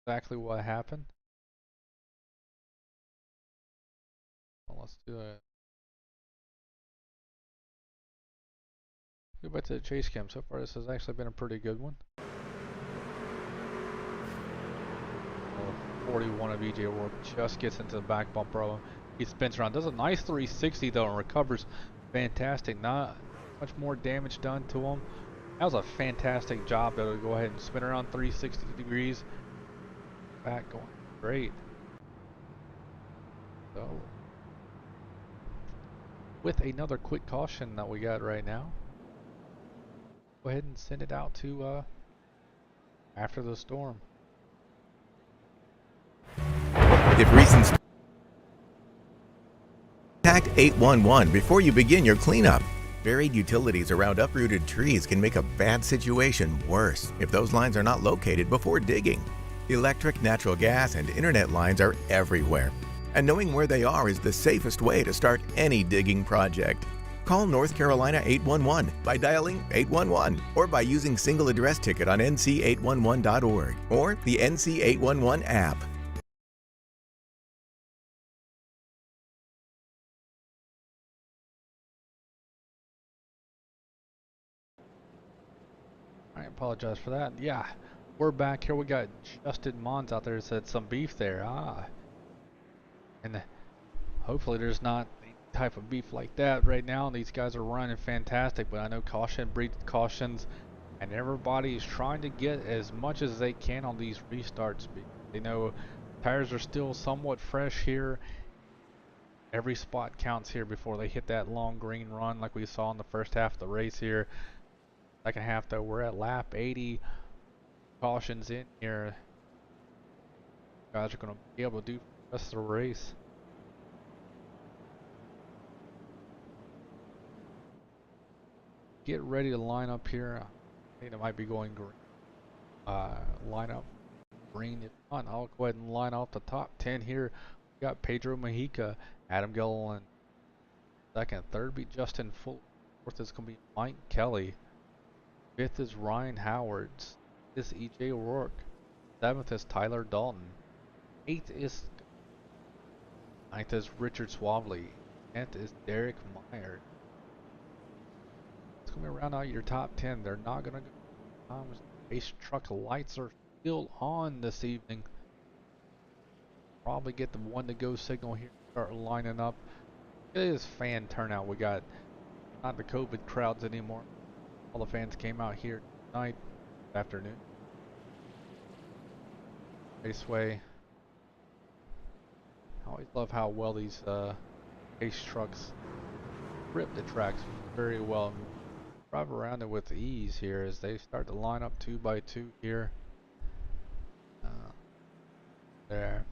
exactly what happened. Well, let's do it. Go back to the chase cam. So far, this has actually been a pretty good one. 41 of EJ Work just gets into the back bumper of him. He spins around, does a nice 360 though, and recovers fantastic. Not much more damage done to him. That was a fantastic job though, to go ahead and spin around 360 degrees. Back going great. So, with another quick caution that we got right now, go ahead and send it out to after the storm. If reasons, contact 811 before you begin your cleanup. Buried utilities around uprooted trees can make a bad situation worse if those lines are not located before digging. Electric, natural gas, and internet lines are everywhere, and knowing where they are is the safest way to start any digging project. Call North Carolina 811 by dialing 811 or by using single address ticket on nc811.org or the NC811 app. I apologize for that. Yeah, we're back here. We got Justin Mons out there that said some beef there. And hopefully there's not any type of beef like that right now. These guys are running fantastic, but I know caution breeds cautions, and everybody is trying to get as much as they can on these restarts. They know tires are still somewhat fresh here. Every spot counts here before they hit that long green run like we saw in the first half of the race here. Second half though, we're at lap 80. Cautions in here. Guys are going to be able to do the rest of the race. Get ready to line up here. I think it might be going green. Line up green. If not, I'll go ahead and line off the top 10 here. We got Pedro Majica, Adam Gilliland. Second, third be Justin Full. Fourth is going to be Mike Kelly. Fifth is Ryan Howard. Sixth is EJ O'Rourke. Seventh is Tyler Dalton. Eighth is ninth is Richard Swavely. 10th is Derek Meyer. It's going to be around out your top 10. They're not going to go. Race truck lights are still on this evening. Probably get the one to go signal here. Start lining up. It is fan turnout. We got not the COVID crowds anymore. All the fans came out here tonight, afternoon. Raceway. I always love how well these race trucks grip the tracks very well and drive around it with ease here as they start to line up 2 by 2 here. There.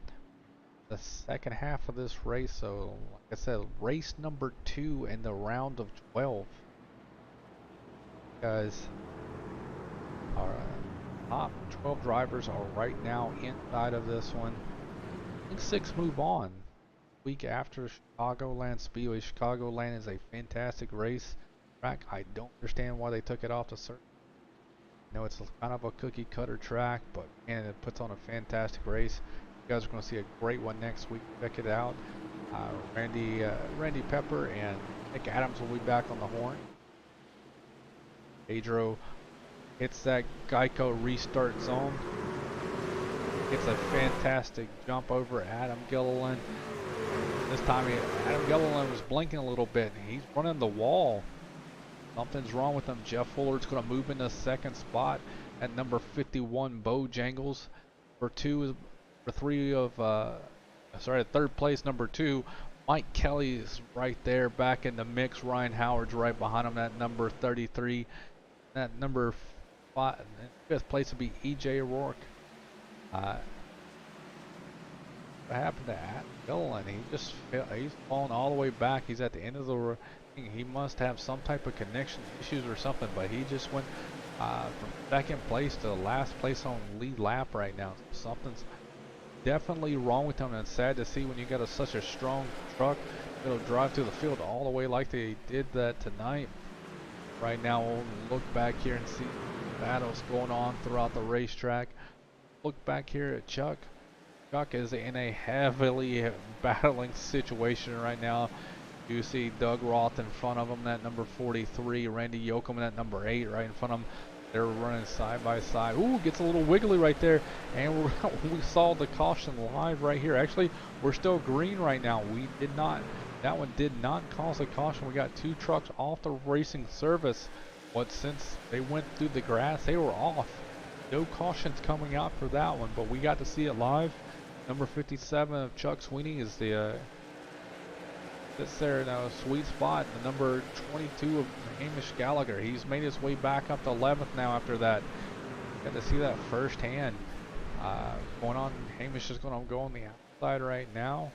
The second half of this race, so like I said, race number 2 in the round of 12. Guys, our top 12 drivers are right now inside of this one. I think 6 move on. Week after Chicagoland Speedway. Chicagoland is a fantastic race track. I don't understand why they took it off the circuit. I know it's kind of a cookie cutter track, but man, it puts on a fantastic race. You guys are going to see a great one next week. Check it out. Randy Pepper and Nick Adams will be back on the horn. Pedro hits that Geico restart zone. It's a fantastic jump over Adam Gilliland. This time Adam Gilliland was blinking a little bit. He's running the wall. Something's wrong with him. Jeff Fuller's going to move into second spot at number 51, Bojangles. Third place, number 2. Mike Kelly is right there back in the mix. Ryan Howard's right behind him at number 33. At number spot. And fifth place would be E.J. O'Rourke. What happened to Dylan? He just he's falling all the way back. He's at the end of the ring. He must have some type of connection issues or something, but he just went from second place to last place on lead lap right now. Something's definitely wrong with him, and it's sad to see when you got such a strong truck that'll drive through the field all the way like they did that tonight. Right now we'll look back here and see battles going on throughout the racetrack. Look back here at Chuck. Chuck is in a heavily battling situation right now. You see Doug Roth in front of him, that number 43. Randy Yoakum, that number 8, right in front of him. They're running side by side. Ooh, gets a little wiggly right there. And we saw the caution live right here. Actually, we're still green right now. That one did not cause a caution. We got 2 trucks off the racing service. But since they went through the grass, they were off. No cautions coming out for that one, but we got to see it live. Number 57 of Chuck Sweeney is sits there in a sweet spot. The number 22 of Hamish Gallagher. He's made his way back up to 11th now after that. Got to see that firsthand. Going on, Hamish is going to go on the outside right now.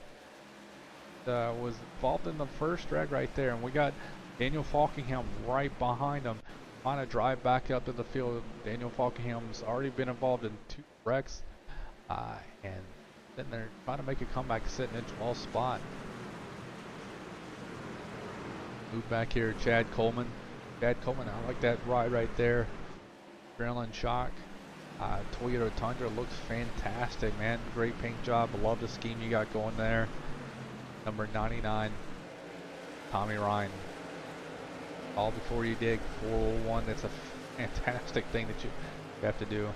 Was involved in the first drag right there, and we got Daniel Falkingham right behind him, trying to drive back up to the field. Daniel Falkingham's already been involved in 2 wrecks, and then they're trying to make a comeback, sitting in 12th spot. Move back here, Chad Coleman. Chad Coleman, I like that ride right there. Adrenaline shock. Toyota Tundra looks fantastic, man. Great paint job. I love the scheme you got going there. Number 99, Tommy Ryan. All before you dig, 401. That's a fantastic thing that you have to do.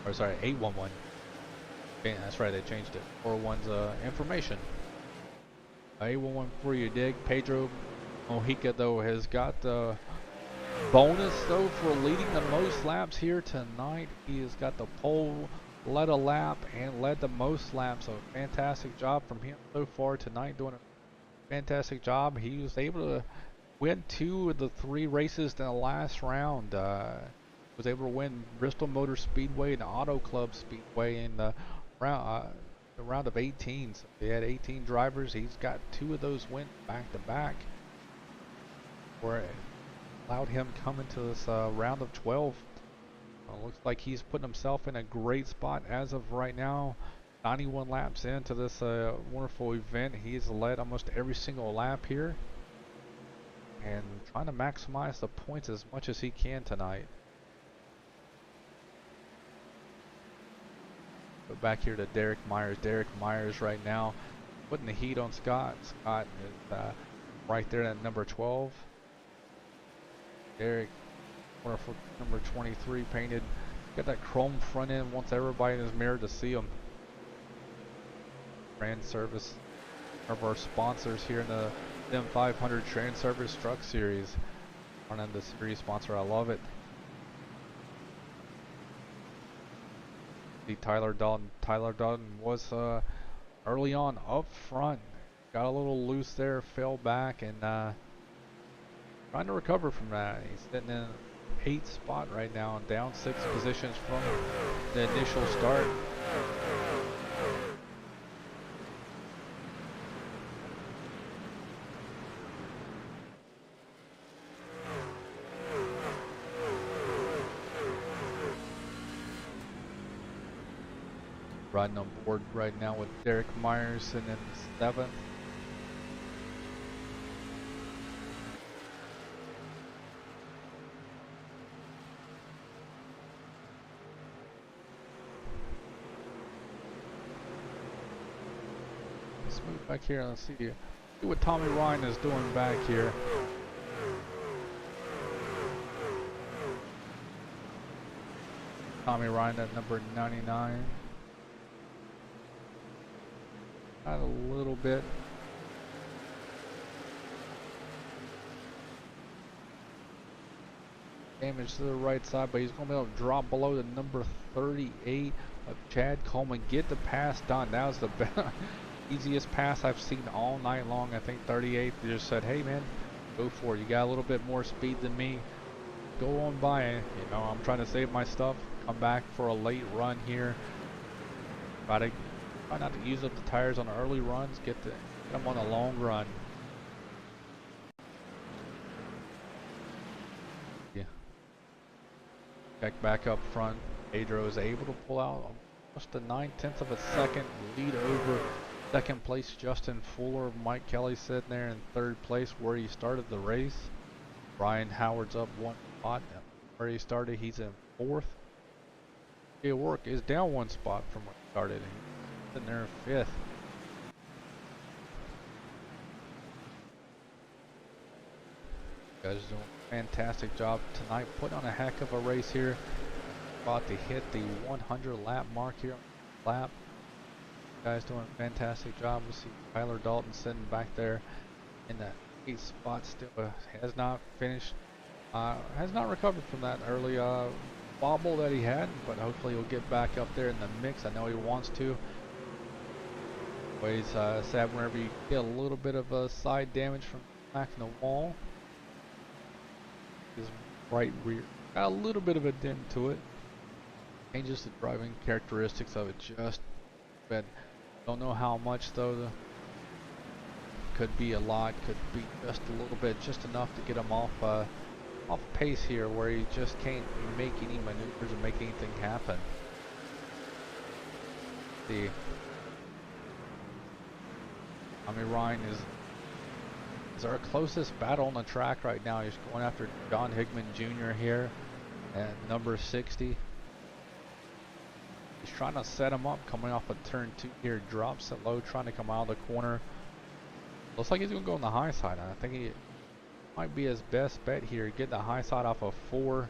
Or sorry, 811. Okay, that's right, they changed it. 401's information. 811 before you dig. Pedro Mojica though has got the bonus though for leading the most laps here tonight. He has got the pole, led a lap, and led the most laps. So fantastic job from him so far tonight, doing a fantastic job. He was able to win 2 of the 3 races in the last round. Was able to win Bristol Motor Speedway and Auto Club Speedway in the round of 18. So they had 18 drivers. He's got 2 of those wins back to back, where it allowed him come into this round of 12. Looks like he's putting himself in a great spot as of right now. 91 laps into this wonderful event. He's led almost every single lap here, and trying to maximize the points as much as he can tonight. Go back here to Derek Myers. Derek Myers right now putting the heat on Scott. Scott is right there at number 12. Derek, wonderful number 23 painted. Got that chrome front end, wants everybody in his mirror to see him. Transervice, one of our sponsors here in the M500 Transervice Truck Series. One of the series sponsor, I love it. See Tyler Dalton. Tyler Dalton was early on up front. Got a little loose there, fell back, and trying to recover from that. He's sitting in 8th spot right now, down 6 positions from the initial start. Riding on board right now with Derek Myers and in 7th. Let's move back here and let's see what Tommy Ryan is doing back here. Tommy Ryan at number 99. Got a little bit. Damage to the right side, but he's going to be able to drop below the number 38 of Chad Coleman. Get the pass done. That was the best. easiest pass I've seen all night long. I think 38 just said, hey man, go for it. You got a little bit more speed than me. Go on by it. You know, I'm trying to save my stuff. Come back for a late run here. Try not to use up the tires on the early runs. Get them on a long run. Yeah. Check back up front. Pedro is able to pull out almost a 9/10 of a second lead over second place Justin Fuller. Mike Kelly sitting there in third place where he started the race. Brian Howard's up one spot where he started. He's in fourth. Work is down one spot from where he started. He's sitting there in fifth. You guys doing a fantastic job tonight. Put on a heck of a race here. About to hit the 100 lap mark here on the lap. You guys doing a fantastic job. We see Tyler Dalton sitting back there in that 8th spot. Still has not finished. Has not recovered from that early bobble that he had, but hopefully he'll get back up there in the mix. I know he wants to. Always sad whenever you get a little bit of side damage from smacking the wall. His right rear got a little bit of a dent to it. Changes the driving characteristics of it just a bit. Don't know how much though. Could be a lot, could be just a little bit, just enough to get him off pace here, where he just can't make any maneuvers or make anything happen. See, Ryan is our closest battle on the track right now. He's going after John Hickman Jr. here at number 60. He's trying to set him up coming off of turn 2 here. Drops it low, trying to come out of the corner. Looks like he's going to go on the high side. I think he might be his best bet here. Get the high side off of 4.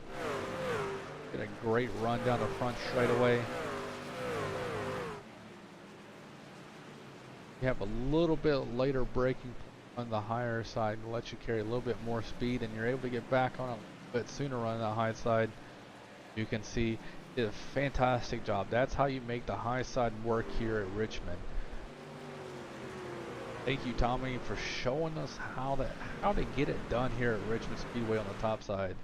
Get a great run down the front straight away. You have a little bit later braking on the higher side to let you carry a little bit more speed, and you're able to get back on a little bit sooner on the high side. You can see he did a fantastic job. That's how you make the high side work here at Richmond. Thank you, Tommy, for showing us how to get it done here at Richmond Speedway on the top side.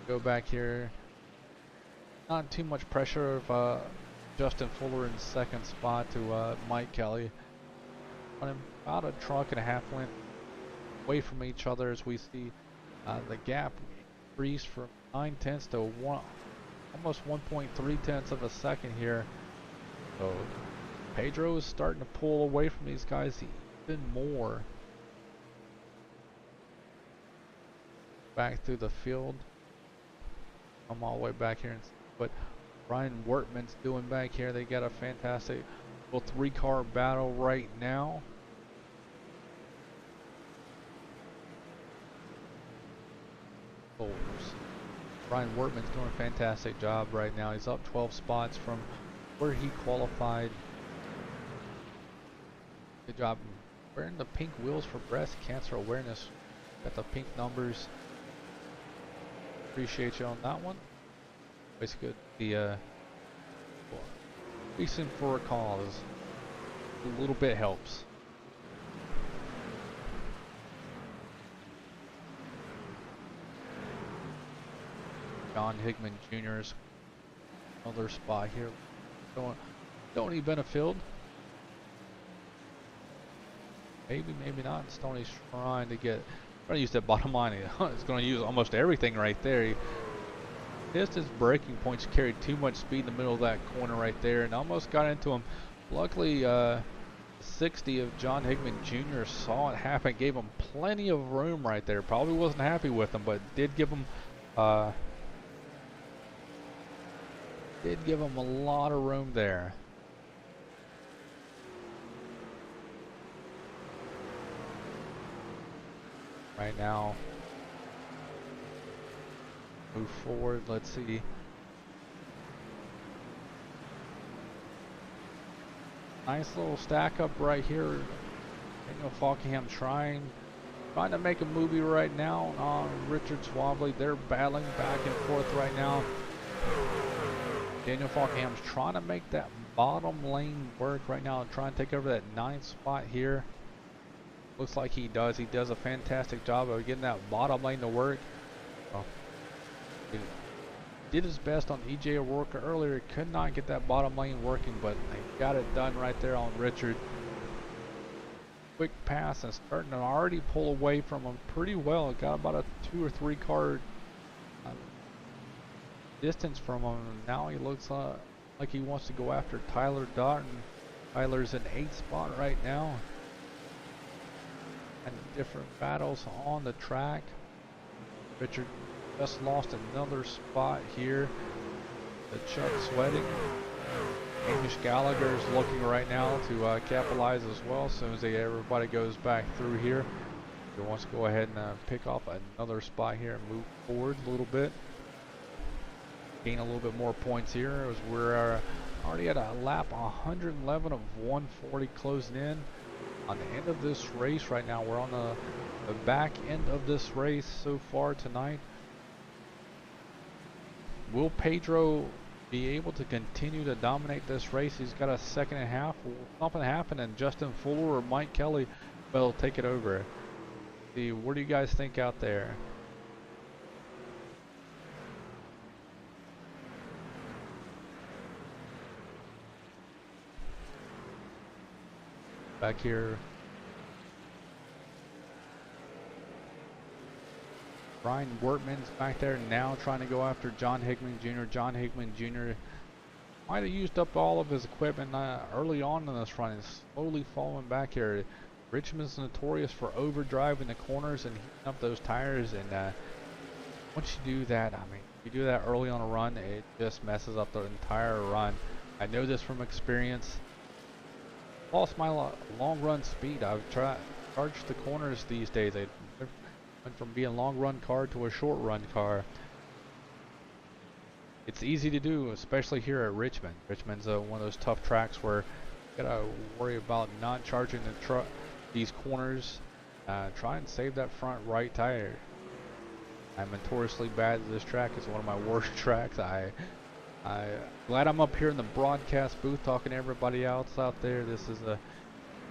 Go back here. Not too much pressure of Justin Fuller in second spot to Mike Kelly. Running about a truck and a half length away from each other as we see the gap increase from 9/10 to almost 1.3 of a second here. So Pedro is starting to pull away from these guys even more. Back through the field. I'm all the way back here and see what Ryan Wortman's doing back here. They got a fantastic little 3-car battle right now. Ryan Wortman's doing a fantastic job right now. He's up 12 spots from where he qualified. Good job wearing the pink wheels for breast cancer awareness. Got the pink numbers. Appreciate you on that one. It's good. The reason for a cause a little bit helps. John Hickman Jr.'s another spot here. Stony Benefield. Maybe not. Stoney's trying to use that bottom line. He's going to use almost everything right there. Just his braking points carried too much speed in the middle of that corner right there and almost got into him. Luckily, 60 of John Hickman Jr. saw it happen, gave him plenty of room right there. Probably wasn't happy with him, but did give him a lot of room there. Right now, move forward. Let's see. Nice little stack up right here. Daniel Falkingham trying to make a movie right now on Richard Swabley. They're battling back and forth right now. Daniel Falkingham's trying to make that bottom lane work right now, trying to take over that 9th spot here. Looks like he does. He does a fantastic job of getting that bottom lane to work. He did his best on EJ O'Rourke earlier. Could not get that bottom lane working, but they got it done right there on Richard. Quick pass and starting to already pull away from him pretty well. Got about a 2 or 3 car distance from him. Now he looks like he wants to go after Tyler Doughton. Tyler's in 8th spot right now. And different battles on the track. Richard just lost another spot here. The Chuck Sweating. Hamish Gallagher is looking right now to capitalize as well as soon as everybody goes back through here. He wants to go ahead and pick off another spot here and move forward a little bit. Gain a little bit more points here as we're already at a lap 111 of 140 closing in. On the end of this race right now, we're on the back end of this race so far tonight. Will Pedro be able to continue to dominate this race? He's got a second and a half. Will something happen and Justin Fuller or Mike Kelly will take it over? See, what do you guys think out there? Back here, Brian Wortman's back there now trying to go after John Hickman Jr. John Hickman Jr. might have used up all of his equipment early on in this run and slowly falling back here. Richmond's notorious for overdriving the corners and heating up those tires, and once you do that, I mean, if you do that early on a run, it just messes up the entire run. I know this from experience. Lost my long run speed. I've charged the corners these days. I went from being a long run car to a short run car. It's easy to do, especially here at Richmond. Richmond's one of those tough tracks where you gotta worry about not charging these corners. Try and save that front right tire. I'm notoriously bad at this track. It's one of my worst tracks. I'm glad I'm up here in the broadcast booth talking to everybody else out there. This is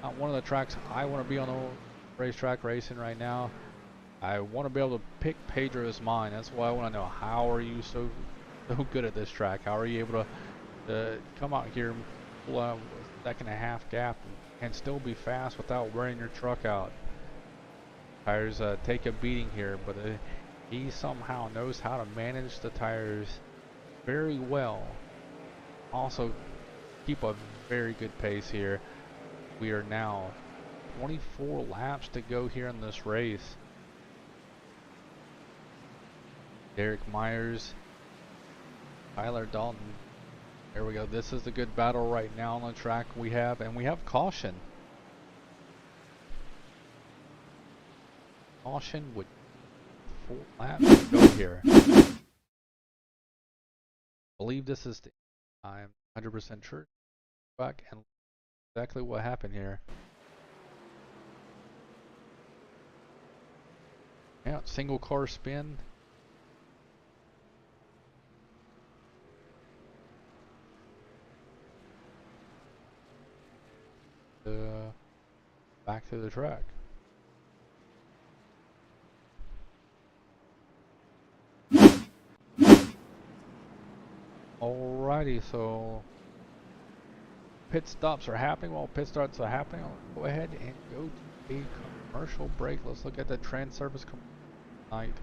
not one of the tracks I want to be on the racetrack racing right now. I want to be able to pick Pedro's mind. That's why I want to know, how are you so good at this track? How are you able to come out here and pull out a second and a half gap and still be fast without wearing your truck out? Tires take a beating here, but he somehow knows how to manage the tires very well. Also keep a very good pace here. We are now 24 laps to go here in this race. Derek Myers, Tyler Dalton. There we go. This is a good battle right now on the track we have, and we have caution. Caution with 4 laps to go here. I believe this is I'm 100% sure. Back and exactly what happened here. Yeah, single car spin. Back to the track. Alrighty, so pit stops are happening. While pit starts are happening, I'll go ahead and go to a commercial break. Let's look at the Transervice tonight.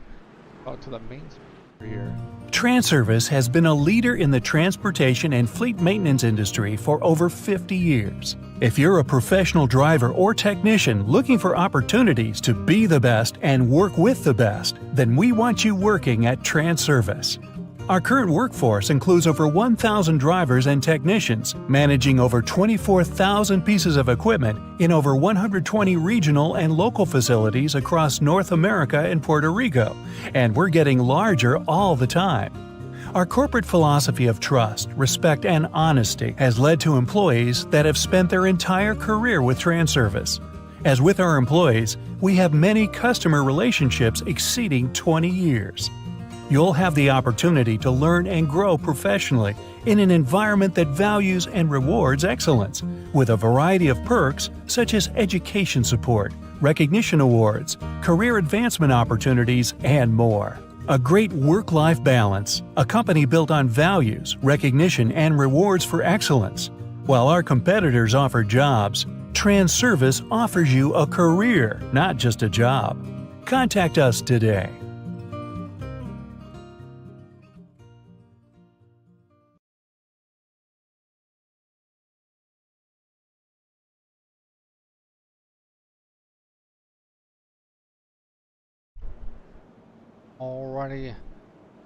Talk to the main speaker here. Transervice has been a leader in the transportation and fleet maintenance industry for over 50 years. If you're a professional driver or technician looking for opportunities to be the best and work with the best, then we want you working at Transervice. Our current workforce includes over 1,000 drivers and technicians, managing over 24,000 pieces of equipment in over 120 regional and local facilities across North America and Puerto Rico, and we're getting larger all the time. Our corporate philosophy of trust, respect, and honesty has led to employees that have spent their entire career with Transervice. As with our employees, we have many customer relationships exceeding 20 years. You'll have the opportunity to learn and grow professionally in an environment that values and rewards excellence, with a variety of perks such as education support, recognition awards, career advancement opportunities, and more. A great work-life balance, a company built on values, recognition, and rewards for excellence. While our competitors offer jobs, Transervice offers you a career, not just a job. Contact us today. Alrighty,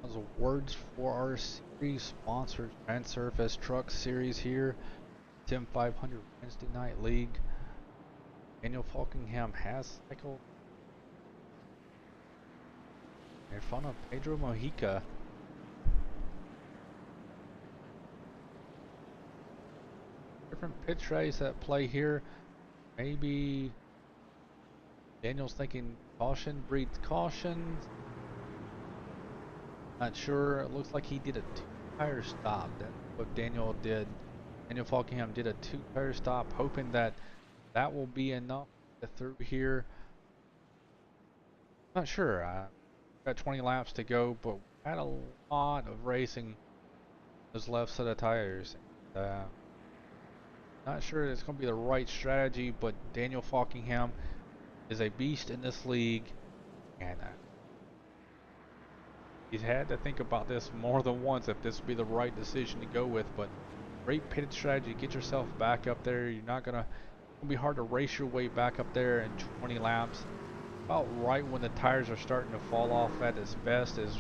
those are words for our series sponsored Transervice Truck Series here. Tim 500 Wednesday Night League. Daniel Falkingham has cycled in front of Pedro Mojica. Different pit strategies at play here. Maybe Daniel's thinking caution breeds caution. Not sure. It looks like he did a 2-tire stop. That's what Daniel did. Daniel Falkingham did a 2-tire stop, hoping that that will be enough to get through here. Not sure. Got 20 laps to go, but we had a lot of racing those left set of tires. Not sure it's going to be the right strategy, but Daniel Falkingham is a beast in this league, and he's had to think about this more than once if this would be the right decision to go with. But great pitted strategy. Get yourself back up there. You're not gonna. It's gonna be hard to race your way back up there in 20 laps. About right when the tires are starting to fall off at its best is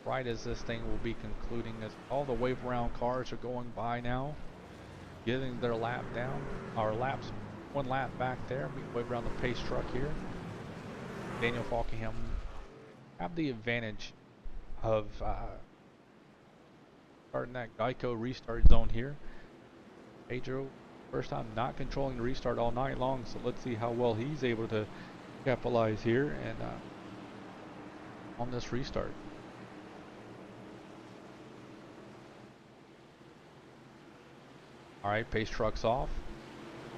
right as this thing will be concluding. As all the wave around cars are going by now, getting their lap down. Our laps, 1 lap back there. We wave around the pace truck here. Daniel Falkingham have the advantage of starting that Geico restart zone here. Pedro, first time not controlling the restart all night long, so let's see how well he's able to capitalize here and on this restart. Alright, pace truck's off.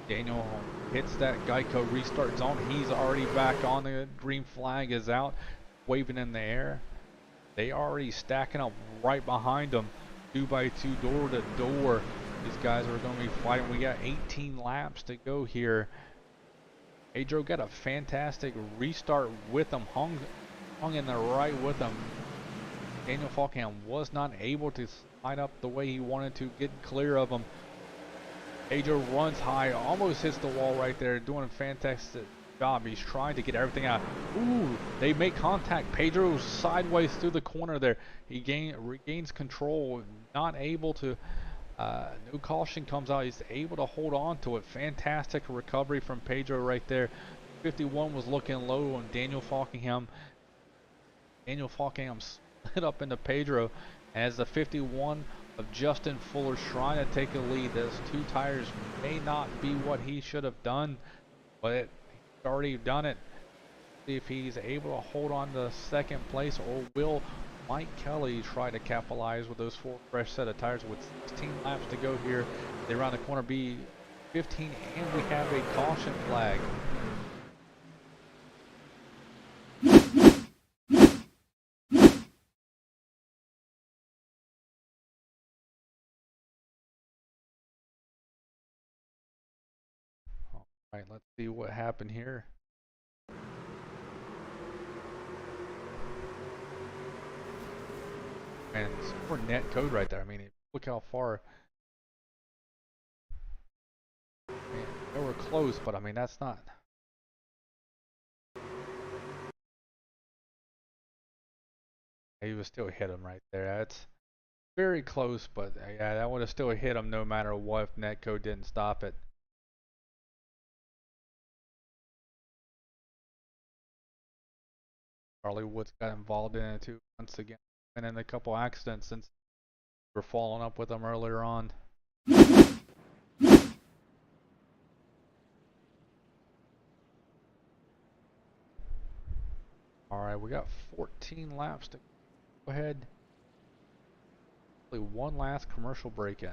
Daniel hits that Geico restart zone. He's already back on. The green flag is out, waving in the air. They already stacking up right behind them, 2x2, door to door. These guys are going to be fighting. We got 18 laps to go here. Pedro got a fantastic restart with him, hung in there right with him. Daniel Falkingham was not able to slide up the way he wanted to, get clear of him. Pedro runs high, almost hits the wall right there, doing a fantastic job. He's trying to get everything out. Ooh, they make contact. Pedro sideways through the corner there. He regains control, not able to, no caution comes out. He's able to hold on to it. Fantastic recovery from Pedro right there. 51 was looking low on Daniel Falkingham. Daniel Falkingham slid up into Pedro as the 51 of Justin Fuller trying to take a lead. Those 2 tires may not be what he should have done, but he's already done it. See if he's able to hold on to second place, or will Mike Kelly try to capitalize with those 4 fresh set of tires with 16 laps to go here. They round the corner B 15, and we have a caution flag. Alright, let's see what happened here. And super net code right there. I mean, look how far. I mean, they were close, but I mean, that's not. He would still hit him right there. That's very close, but yeah, that would have still hit him no matter what if netcode didn't stop it. Charlie Woods got involved in it too once again, and in a couple accidents since we were following up with him earlier on. Alright, we got 14 laps to Go ahead. One last commercial break in.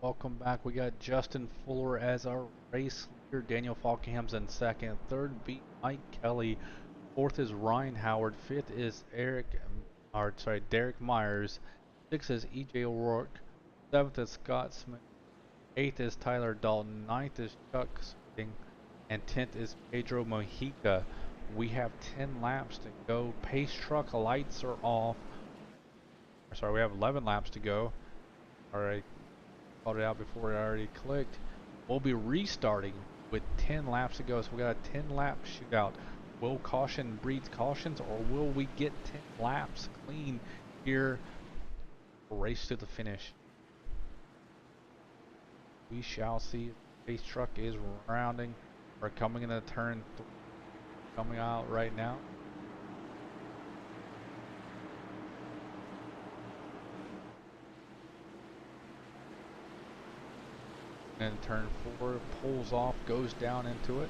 Welcome back. We got Justin Fuller as our race leader. Daniel Falkingham's in second. Third beat Mike Kelly. Fourth is Ryan Howard. Fifth is Derek Myers. Sixth is EJ O'Rourke. Seventh is Scott Smith. Eighth is Tyler Dalton. Ninth is Chuck Spitting. And 10th is Pedro Mojica. We have 10 laps to go. Pace truck lights are off. Sorry, we have 11 laps to go. Alright. Called it out before it already clicked. We'll be restarting with 10 laps to go, so we got a 10 lap shootout. Will caution breeds cautions, or will we get 10 laps clean here? Race to the finish. We shall see. The pace truck is rounding. We're coming into turn 3. Coming out right now. And turn 4, pulls off, goes down into it.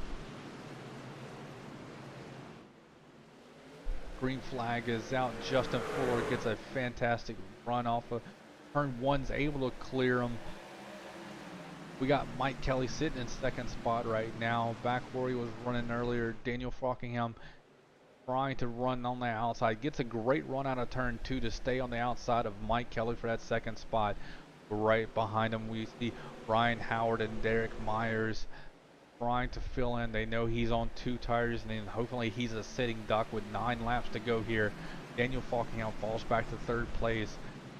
Green flag is out. Justin Fuller gets a fantastic run off of turn 1's able to clear him. We got Mike Kelly sitting in second spot right now, back where he was running earlier. Daniel Falkingham trying to run on the outside, gets a great run out of turn 2 to stay on the outside of Mike Kelly for that second spot. Right behind him we see Ryan Howard and Derek Myers trying to fill in. They know he's on 2 tires, and then hopefully he's a sitting duck with 9 laps to go here. Daniel Falkingham falls back to 3rd place.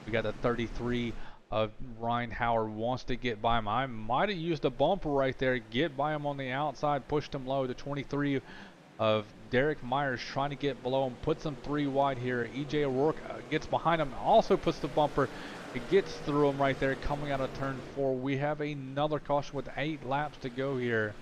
We got the 33 of Ryan Howard, wants to get by him. I might have used a bumper right there, get by him on the outside, pushed him low. The 23 of Derek Myers trying to get below him, puts him 3 wide here. EJ O'Rourke gets behind him, also puts the bumper. It gets through him right there coming out of turn 4. We have another caution with 8 laps to go here.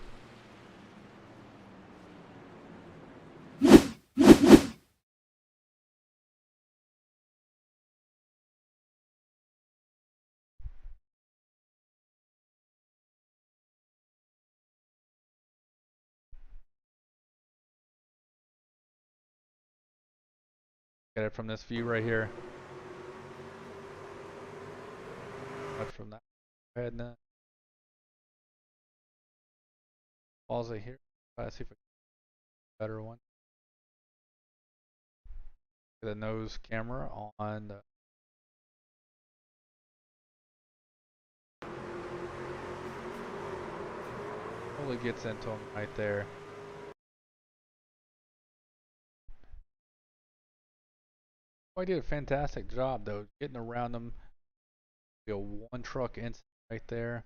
Get it from this view right here. From that, go ahead and pause it here. Try to see if I can get a better one. The nose camera on the totally gets into him right there. Oh, he did a fantastic job though, getting around them. Be a 1 truck incident right there.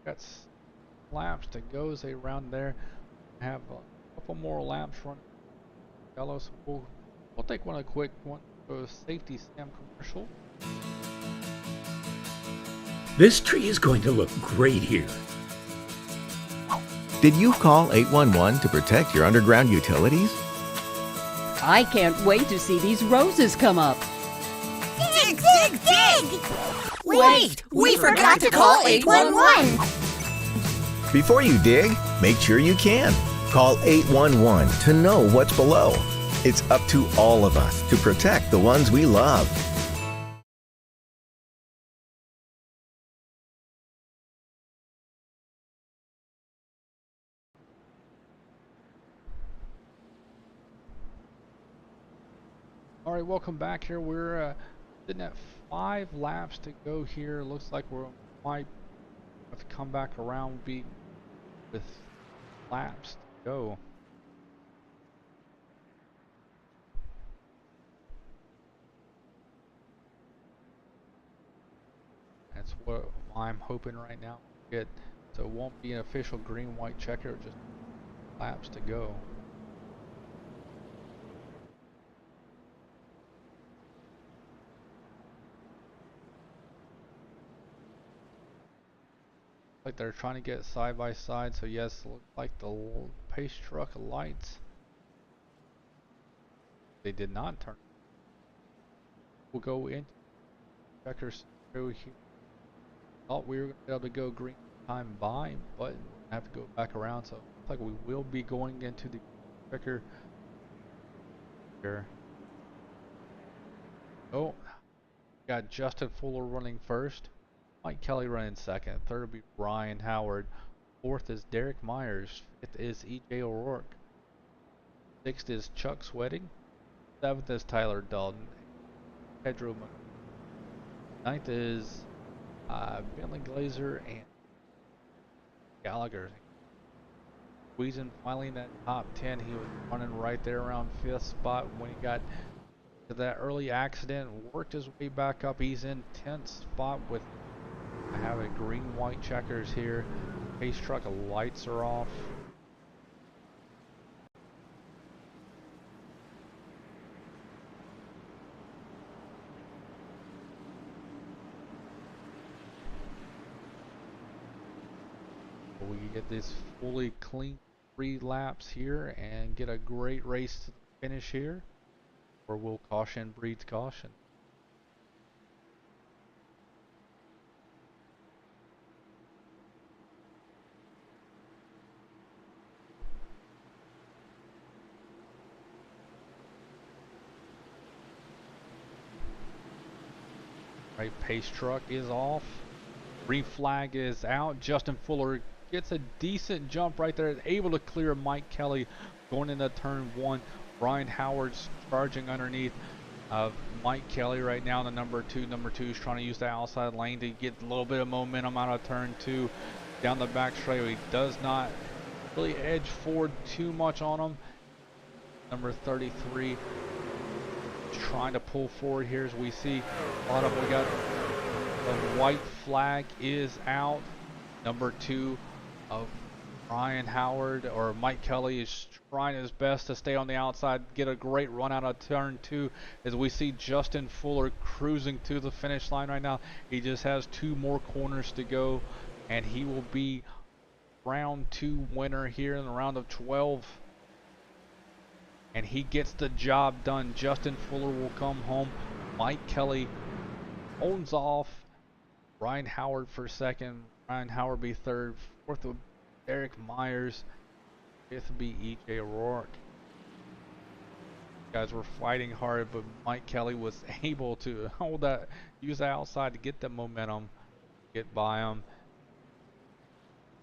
Got laps to go as they round there. Have a couple more laps running. Yellow, so we'll take a quick safety Sam commercial. This tree is going to look great here. Did you call 811 to protect your underground utilities? I can't wait to see these roses come up. Dig, dig, dig! Wait, we forgot to call 811. Before you dig, make sure you can. Call 811 to know what's below. It's up to all of us to protect the ones we love. All right, welcome back here. We're sitting at 5 laps to go here. Looks like we might have to come back around with laps to go. That's what I'm hoping right now. So it won't be an official green-white checker, just laps to go. Like they're trying to get side by side, so yes, look like the pace truck lights. They did not turn. We'll go into checkers through here. Thought we were gonna be able to go green time by, but have to go back around. So looks like we will be going into the checker here. Oh, got Justin Fuller running first. Mike Kelly running second. Third will be Ryan Howard. Fourth is Derek Myers. Fifth is E.J. O'Rourke. Sixth is Chuck Sweating. Seventh is Tyler Dalton. Pedro Mc... Ninth is Bentley Glazer and Gallagher. Squeezing finally in that top 10. He was running right there around 5th spot when he got to that early accident. Worked his way back up. He's in 10th spot with I have a green-white checkers here. Pace truck lights are off. We can get this fully clean 3 laps here and get a great race to the finish here, or will caution breeds caution. Right, pace truck is off. Green flag is out. Justin Fuller gets a decent jump right there, able to clear Mike Kelly going into turn 1. Brian Howard's charging underneath Mike Kelly right now. The number 2 is trying to use the outside lane to get a little bit of momentum out of turn 2 down the back straightaway. He does not really edge forward too much on him. Number 33 trying to pull forward here as we see a lot of we got the white flag is out. Number 2 of Ryan Howard or Mike Kelly is trying his best to stay on the outside, get a great run out of turn 2 as we see Justin Fuller cruising to the finish line right now. He just has 2 more corners to go and he will be round 2 winner here in the round of 12. And he gets the job done. Justin Fuller will come home. Mike Kelly owns off. Ryan Howard for second. Ryan Howard be third. Fourth would Derek Myers. Fifth would be E.J. O'Rourke. Guys were fighting hard, but Mike Kelly was able to hold that, use the outside to get the momentum, get by him.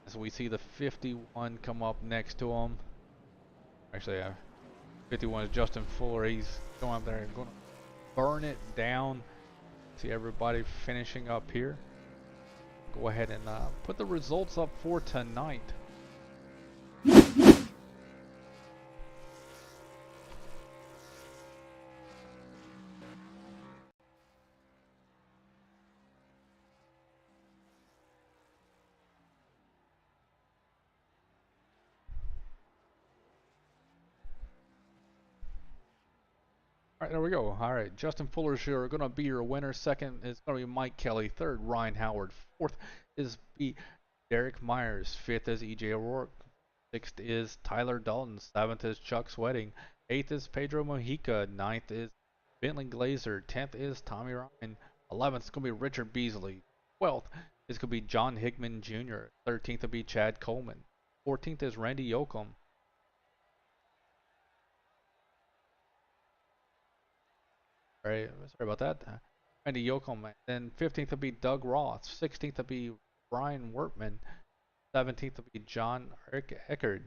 As we see the 51 come up next to him. Actually, 51 is Justin Fuller. He's going up there and going to burn it down. See everybody finishing up here. Go ahead and put the results up for tonight. right, there we go. All right, Justin Fuller's here going to be your winner. Second is going to be Mike Kelly. Third, Ryan Howard. Fourth is Derek Myers. Fifth is EJ O'Rourke. Sixth is Tyler Dalton. Seventh is Chuck Sweating. Eighth is Pedro Mojica. Ninth is Bentley Glazer. 10th is Tommy Ryan. 11th is going to be Richard Beasley. 12th is going to be John Hickman Jr. 13th will be Chad Coleman. 14th is Randy Yoakum. Right, sorry about that. Randy Yoakum. Then 15th will be Doug Roth. 16th will be Brian Wertman. 17th will be John Eckerd.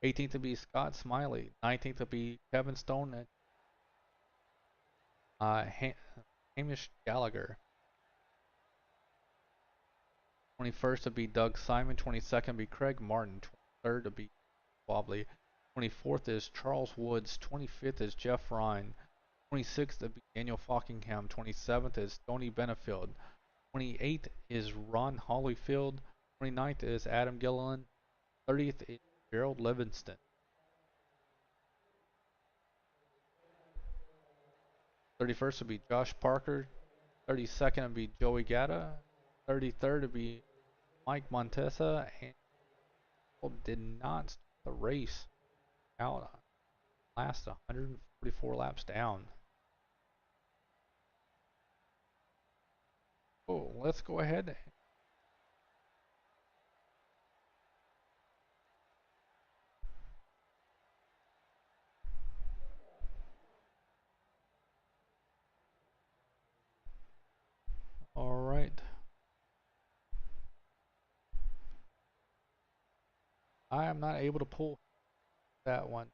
18th will be Scott Smiley. 19th will be Kevin Stone and Hamish Gallagher. 21st will be Doug Simon. 22nd will be Craig Martin. 23rd will be Wobbly. 24th is Charles Woods. 25th is Jeff Ryan. 26th will be Daniel Falkingham. 27th is Tony Benefield. 28th is Ron Hollyfield. 29th is Adam Gilliland. 30th is Gerald Livingston. 31st will be Josh Parker. 32nd will be Joey Gatta. 33rd will be Mike Montesa. And did not start the race out. Last 144 laps down. Oh, let's go ahead. All right. I am not able to pull that one.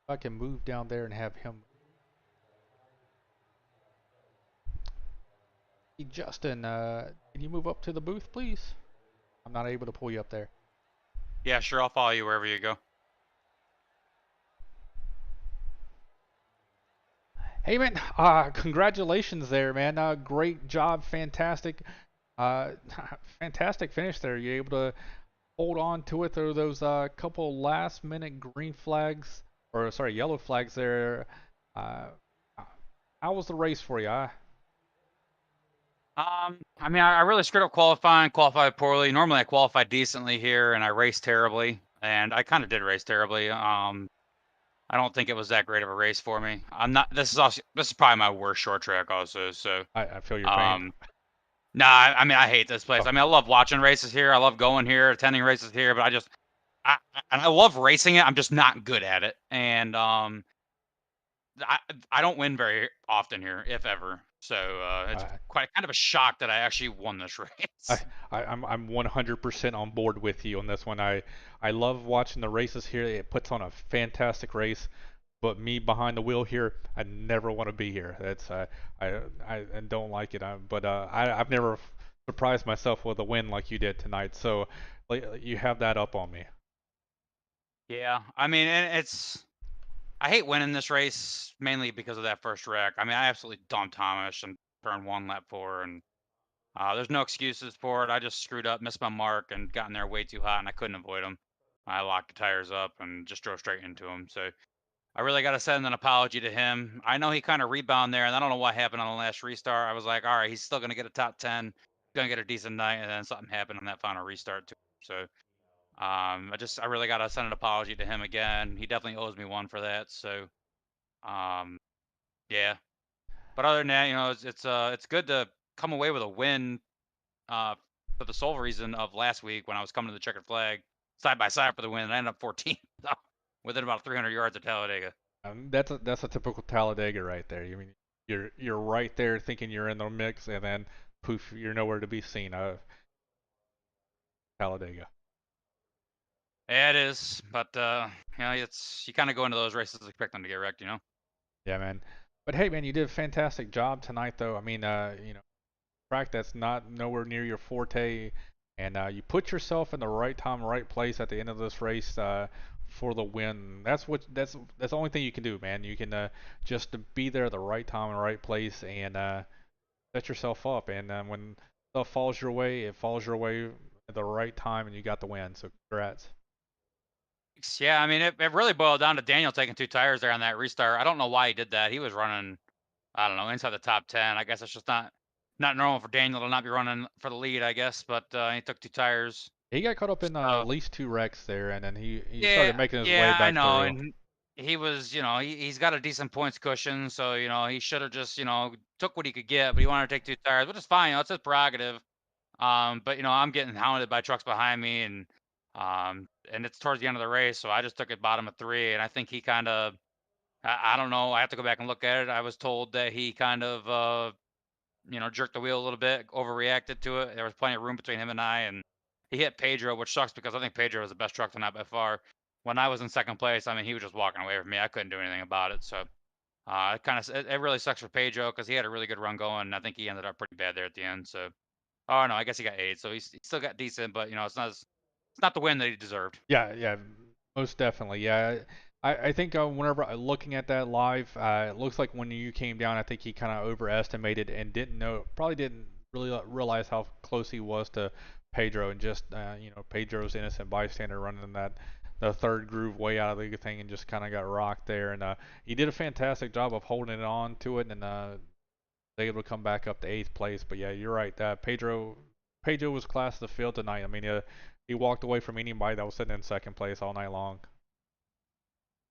If I can move down there and have him. Hey, Justin, can you move up to the booth, please? I'm not able to pull you up there. Yeah, sure. I'll follow you wherever you go. Hey, man, congratulations there, man. Great job. Fantastic. Fantastic finish there. You're able to hold on to it through those couple last minute green flags, or sorry, yellow flags there. How was the race for you? I mean, I really screwed up qualifying, qualified poorly. Normally I qualified decently here and I raced terribly, and I kind of did race terribly. I don't think it was that great of a race for me. This is probably my worst short track also, so I feel your pain. Nah, I mean, I hate this place. I mean, I love watching races here. I love going here, attending races here, but I love racing it. I'm just not good at it. And I don't win very often here, if ever. So it's quite kind of a shock that I actually won this race. I'm 100% on board with you on this one. I love watching the races here. It puts on a fantastic race. But me behind the wheel here, I never want to be here. That's I don't like it. I've never surprised myself with a win like you did tonight. So you have that up on me. Yeah, I mean, I hate winning this race mainly because of that first wreck. I mean, I absolutely dumped Thomas and turned one lap 4, and there's no excuses for it. I just screwed up, missed my mark, and got in there way too hot, and I couldn't avoid him. I locked the tires up and just drove straight into him. So I really got to send an apology to him. I know he kind of rebounded there, and I don't know what happened on the last restart. I was like, all right, he's still going to get a top 10. He's going to get a decent night, and then something happened on that final restart too. So I really got to send an apology to him again. He definitely owes me one for that. So yeah. But other than that, you know, it's good to come away with a win for the sole reason of last week when I was coming to the checkered flag side by side for the win, and I ended up 14th. Within about 300 yards of Talladega. That's a typical Talladega right there. You mean you're right there thinking you're in the mix, and then poof, you're nowhere to be seen. Talladega. Yeah, it is, but you know, you kind of go into those races expecting to get wrecked, you know. Yeah, man. But hey, man, you did a fantastic job tonight, though. I mean, you know, track that's not nowhere near your forte, and you put yourself in the right time, right place at the end of this race. For the win. That's the only thing you can do, man. You can just to be there at the right time and right place, and set yourself up. And when stuff falls your way, it falls your way at the right time, and you got the win. So congrats. Yeah, I mean, it really boiled down to Daniel taking 2 tires there on that restart. I don't know why he did that. He was running, I don't know, inside the top 10. I guess it's just not normal for Daniel to not be running for the lead, I guess. But he took 2 tires. He got caught up in So, at least 2 wrecks there, and then he started yeah, making his way yeah, I back know. through. And he was, he's got a decent points cushion, so he should have just, took what he could get. But he wanted to take 2 tires, which is fine. It's his prerogative. But I'm getting hounded by trucks behind me, and it's towards the end of the race, so I just took it bottom of 3, and I think he kind of, I don't know, I have to go back and look at it. I was told that he kind of, jerked the wheel a little bit, overreacted to it. There was plenty of room between him and I, and he hit Pedro, which sucks because I think Pedro was the best truck tonight by far. When I was in second place, I mean, he was just walking away from me. I couldn't do anything about it, so it really sucks for Pedro because he had a really good run going, and I think he ended up pretty bad there at the end. So, oh no, I guess he got 8, so he still got decent, but it's not the win that he deserved. Yeah, most definitely. Yeah, I think whenever looking at that live, it looks like when you came down, I think he kind of overestimated and probably didn't really realize how close he was to Pedro, and just Pedro's innocent bystander running the third groove way out of the thing and just kind of got rocked there. And he did a fantastic job of holding it on to it, and they able to come back up to 8th place. But yeah, you're right. Pedro was class of the field tonight. I mean, he walked away from anybody that was sitting in second place all night long.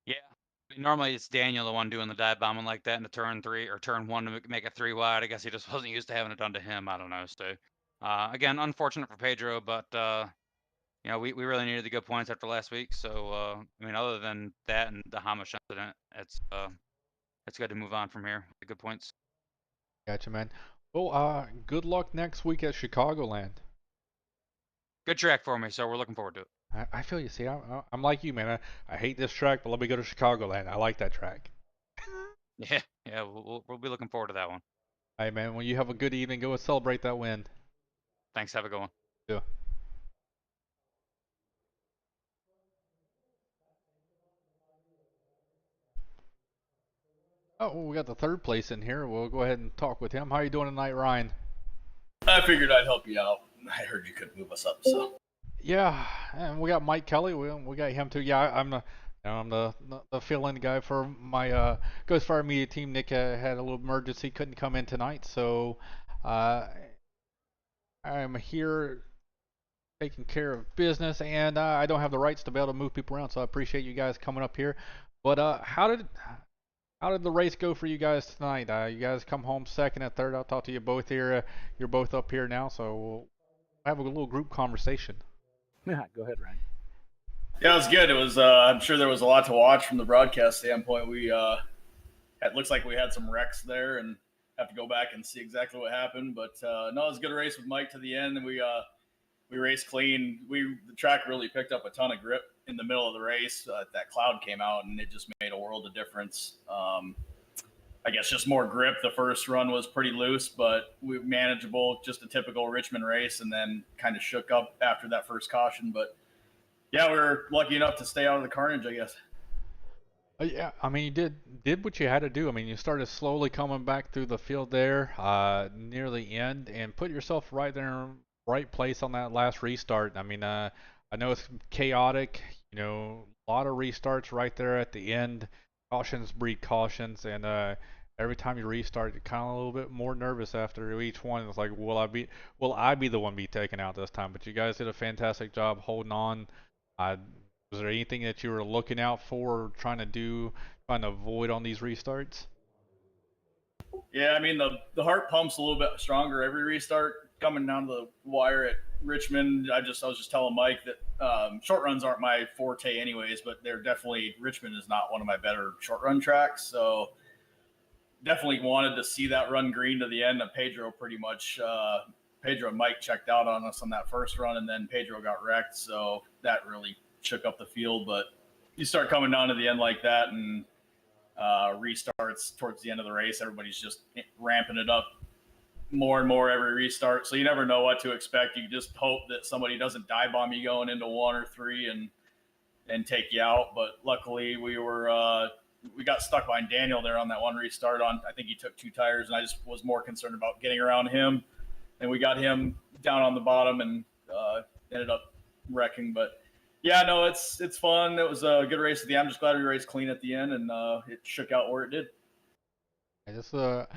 Yeah. I mean, normally it's Daniel the one doing the dive bombing like that in the turn 3 or turn 1 to make it 3 wide. I guess he just wasn't used to having it done to him. I don't know. So, again, unfortunate for Pedro, but we really needed the good points after last week. So, I mean, other than that and the Hamish incident, it's good to move on from here with the good points. Gotcha, man. Well, good luck next week at Chicagoland. Good track for me, so we're looking forward to it. I feel you. See, I'm like you, man. I hate this track, but let me go to Chicagoland. I like that track. Yeah, we'll be looking forward to that one. Hey, man, when you have a good evening, go and celebrate that win. Thanks. Have a good one. Yeah. Oh, well, we got the 3rd place in here. We'll go ahead and talk with him. How you doing tonight, Ryan? I figured I'd help you out. I heard you couldn't move us up, so. Yeah, and we got Mike Kelly. We got him too. Yeah, I'm the fill-in guy for my Ghost Fire Media team. Nick had a little emergency, couldn't come in tonight, so I'm here taking care of business, and I don't have the rights to be able to move people around, so I appreciate you guys coming up here. But how did the race go for you guys tonight? You guys come home second and third. I'll talk to you both here. You're both up here now, so we'll have a little group conversation. Yeah, go ahead, Ryan. Yeah, it was good. It was. I'm sure there was a lot to watch from the broadcast standpoint. It looks like we had some wrecks there, and have to go back and see exactly what happened. But no, it was a good race with Mike to the end, and we raced clean. The track really picked up a ton of grip in the middle of the race. That cloud came out, and it just made a world of difference. I guess just more grip. The first run was pretty loose, but we were manageable, just a typical Richmond race, and then kind of shook up after that first caution. But yeah, we were lucky enough to stay out of the carnage, I guess. Yeah, I mean, you did what you had to do. I mean, you started slowly coming back through the field there near the end, and put yourself right there in the right place on that last restart. I mean, I know it's chaotic, a lot of restarts right there at the end. Cautions breed cautions, and every time you restart, you're kind of a little bit more nervous after each one. It's like, will I be the one be taken out this time? But you guys did a fantastic job holding on. Was there anything that you were looking out for, or trying to avoid on these restarts? Yeah, I mean, the heart pumps a little bit stronger every restart. Coming down to the wire at Richmond, I was just telling Mike that short runs aren't my forte anyways, but Richmond is not one of my better short run tracks. So definitely wanted to see that run green to the end. And Pedro and Mike checked out on us on that first run, and then Pedro got wrecked. So that really shook up the field. But you start coming down to the end like that, and restarts towards the end of the race, everybody's just ramping it up more and more every restart. So you never know what to expect. You just hope that somebody doesn't dive bomb you going into 1 or 3 and take you out. But luckily we got stuck behind Daniel there on that one restart. I think he took 2 tires, and I just was more concerned about getting around him. And we got him down on the bottom and ended up wrecking. But yeah, no, it's fun. It was a good race at the end. I'm just glad we raced clean at the end, and it shook out where it did. Just a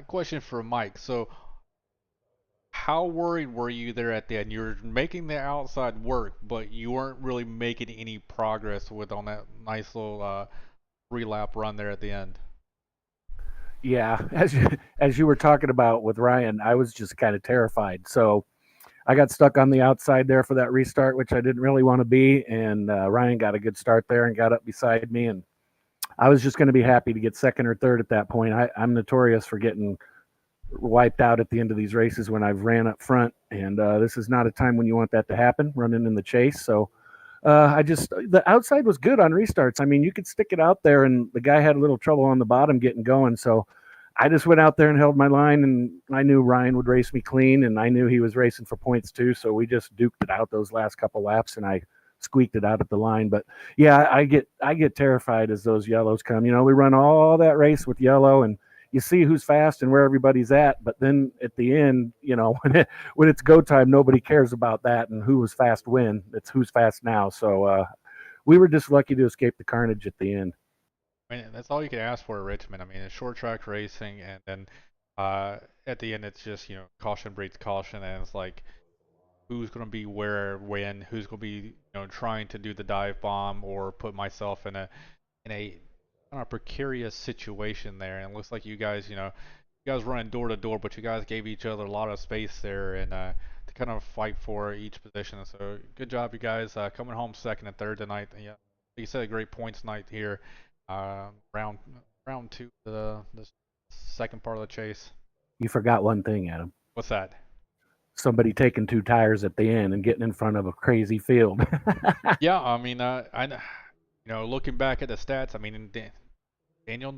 question for Mike. So, how worried were you there at the end? You were making the outside work, but you weren't really making any progress on that nice little 3-lap run there at the end. Yeah, as you were talking about with Ryan, I was just kind of terrified. So I got stuck on the outside there for that restart, which I didn't really want to be. And Ryan got a good start there and got up beside me. And I was just going to be happy to get second or third at that point. I'm notorious for getting wiped out at the end of these races when I've ran up front. And this is not a time when you want that to happen, running in the chase. So the outside was good on restarts. I mean, you could stick it out there, and the guy had a little trouble on the bottom getting going. So I just went out there and held my line, and I knew Ryan would race me clean, and I knew he was racing for points too. So we just duked it out those last couple laps, and I squeaked it out at the line. But yeah, I get terrified as those yellows come. You know, we run all that race with yellow, and you see who's fast and where everybody's at. But then at the end, you know, when it's go time, nobody cares about that and who was fast when. It's who's fast now. So we were just lucky to escape the carnage at the end. I mean, that's all you can ask for at Richmond. I mean, it's short track racing, and then at the end, it's just, you know, caution breeds caution, and it's like, who's going to be where, when, who's going to be, you know, trying to do the dive bomb or put myself in a kind of precarious situation there. And it looks like you guys, you know, you guys running door to door, but you guys gave each other a lot of space there and to kind of fight for each position. So good job, you guys, coming home second and third tonight. Yeah, like you said, a great points night here. Round two, the second part of the chase. You forgot one thing, Adam. What's that? Somebody taking 2 tires at the end and getting in front of a crazy field. Yeah, I mean, you know, looking back at the stats, I mean, Daniel,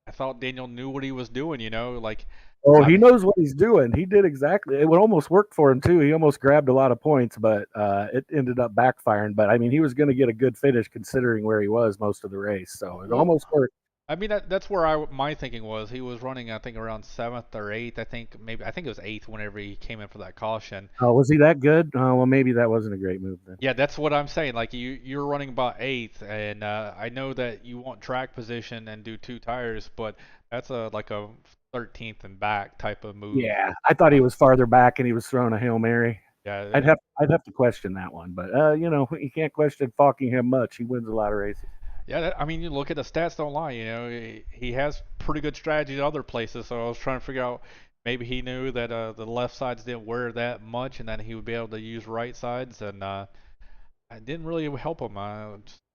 I thought Daniel knew what he was doing. You know, like. Oh, he knows what he's doing. He did exactly. It would almost work for him too. He almost grabbed a lot of points, but it ended up backfiring. But I mean, he was going to get a good finish considering where he was most of the race. So it almost worked. I mean, that's where my thinking was. He was running, I think, around 7th or 8th. I think it was 8th whenever he came in for that caution. Oh, was he that good? Oh, well, maybe that wasn't a great move then. Yeah, that's what I'm saying. Like you're running about 8th, and I know that you want track position and do 2 tires, but that's like a 13th and back type of move. Yeah, I thought he was farther back and he was throwing a Hail Mary. Yeah, I'd have to question that one, but you know, you can't question Falkingham much. He wins a lot of races. Yeah, I mean, you look at the stats, don't lie. You know, he has pretty good strategy in other places. So I was trying to figure out, maybe he knew that the left sides didn't wear that much, and then he would be able to use right sides, and it didn't really help him.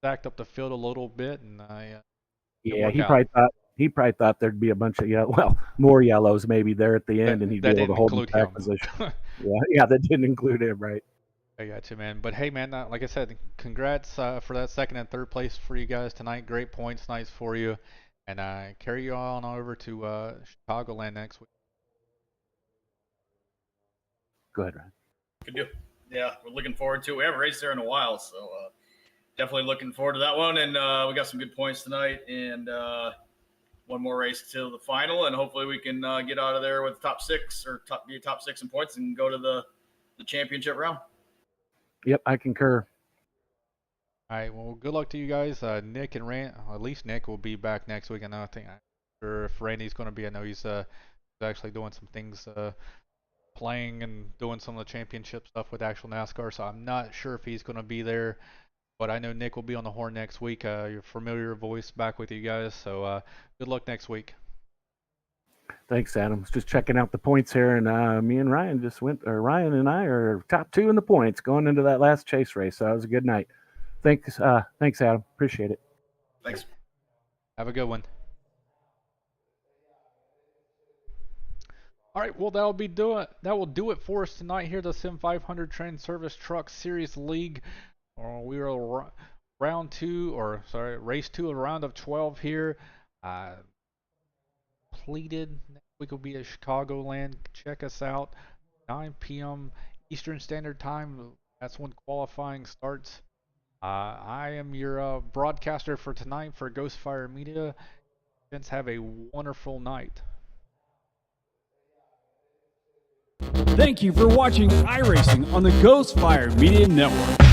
Stacked up the field a little bit, and yeah, he probably thought there'd be a bunch of more yellows maybe there at the end, and he'd be able to hold the back position. yeah, that didn't include him, right? I got you, man. But hey, man, like I said, congrats for that second and third place for you guys tonight. Great points nights for you, and carry you on over to Chicagoland next week. Go ahead, Ryan. Good deal. Yeah, we're looking forward to it. We haven't raced there in a while, so definitely looking forward to that one. And we got some good points tonight, and one more race till the final, and hopefully we can get out of there with top 6 or be top 6 in points and go to the championship round. Yep, I concur. All right, well, good luck to you guys. Nick and Rand, at least Nick will be back next week. I know, I'm sure if Randy's going to be, I know he's actually doing some things, playing and doing some of the championship stuff with actual NASCAR, so I'm not sure if he's going to be there. But I know Nick will be on the horn next week. Your familiar voice back with you guys, so good luck next week. Thanks, Adam. Just checking out the points here, and me and Ryan Ryan and I are top 2 in the points going into that last chase race. So that was a good night. Thanks, Adam. Appreciate it. Thanks. Have a good one. All right, well, that will do it for us tonight here at the Sim 500 Transervice Truck Series League. We were race 2 of round of 12 here. Completed. Next week will be at Chicagoland. Check us out. 9 p.m. Eastern Standard Time. That's when qualifying starts. I am your broadcaster for tonight for Ghostfire Media. Gents, have a wonderful night. Thank you for watching iRacing on the Ghostfire Media Network.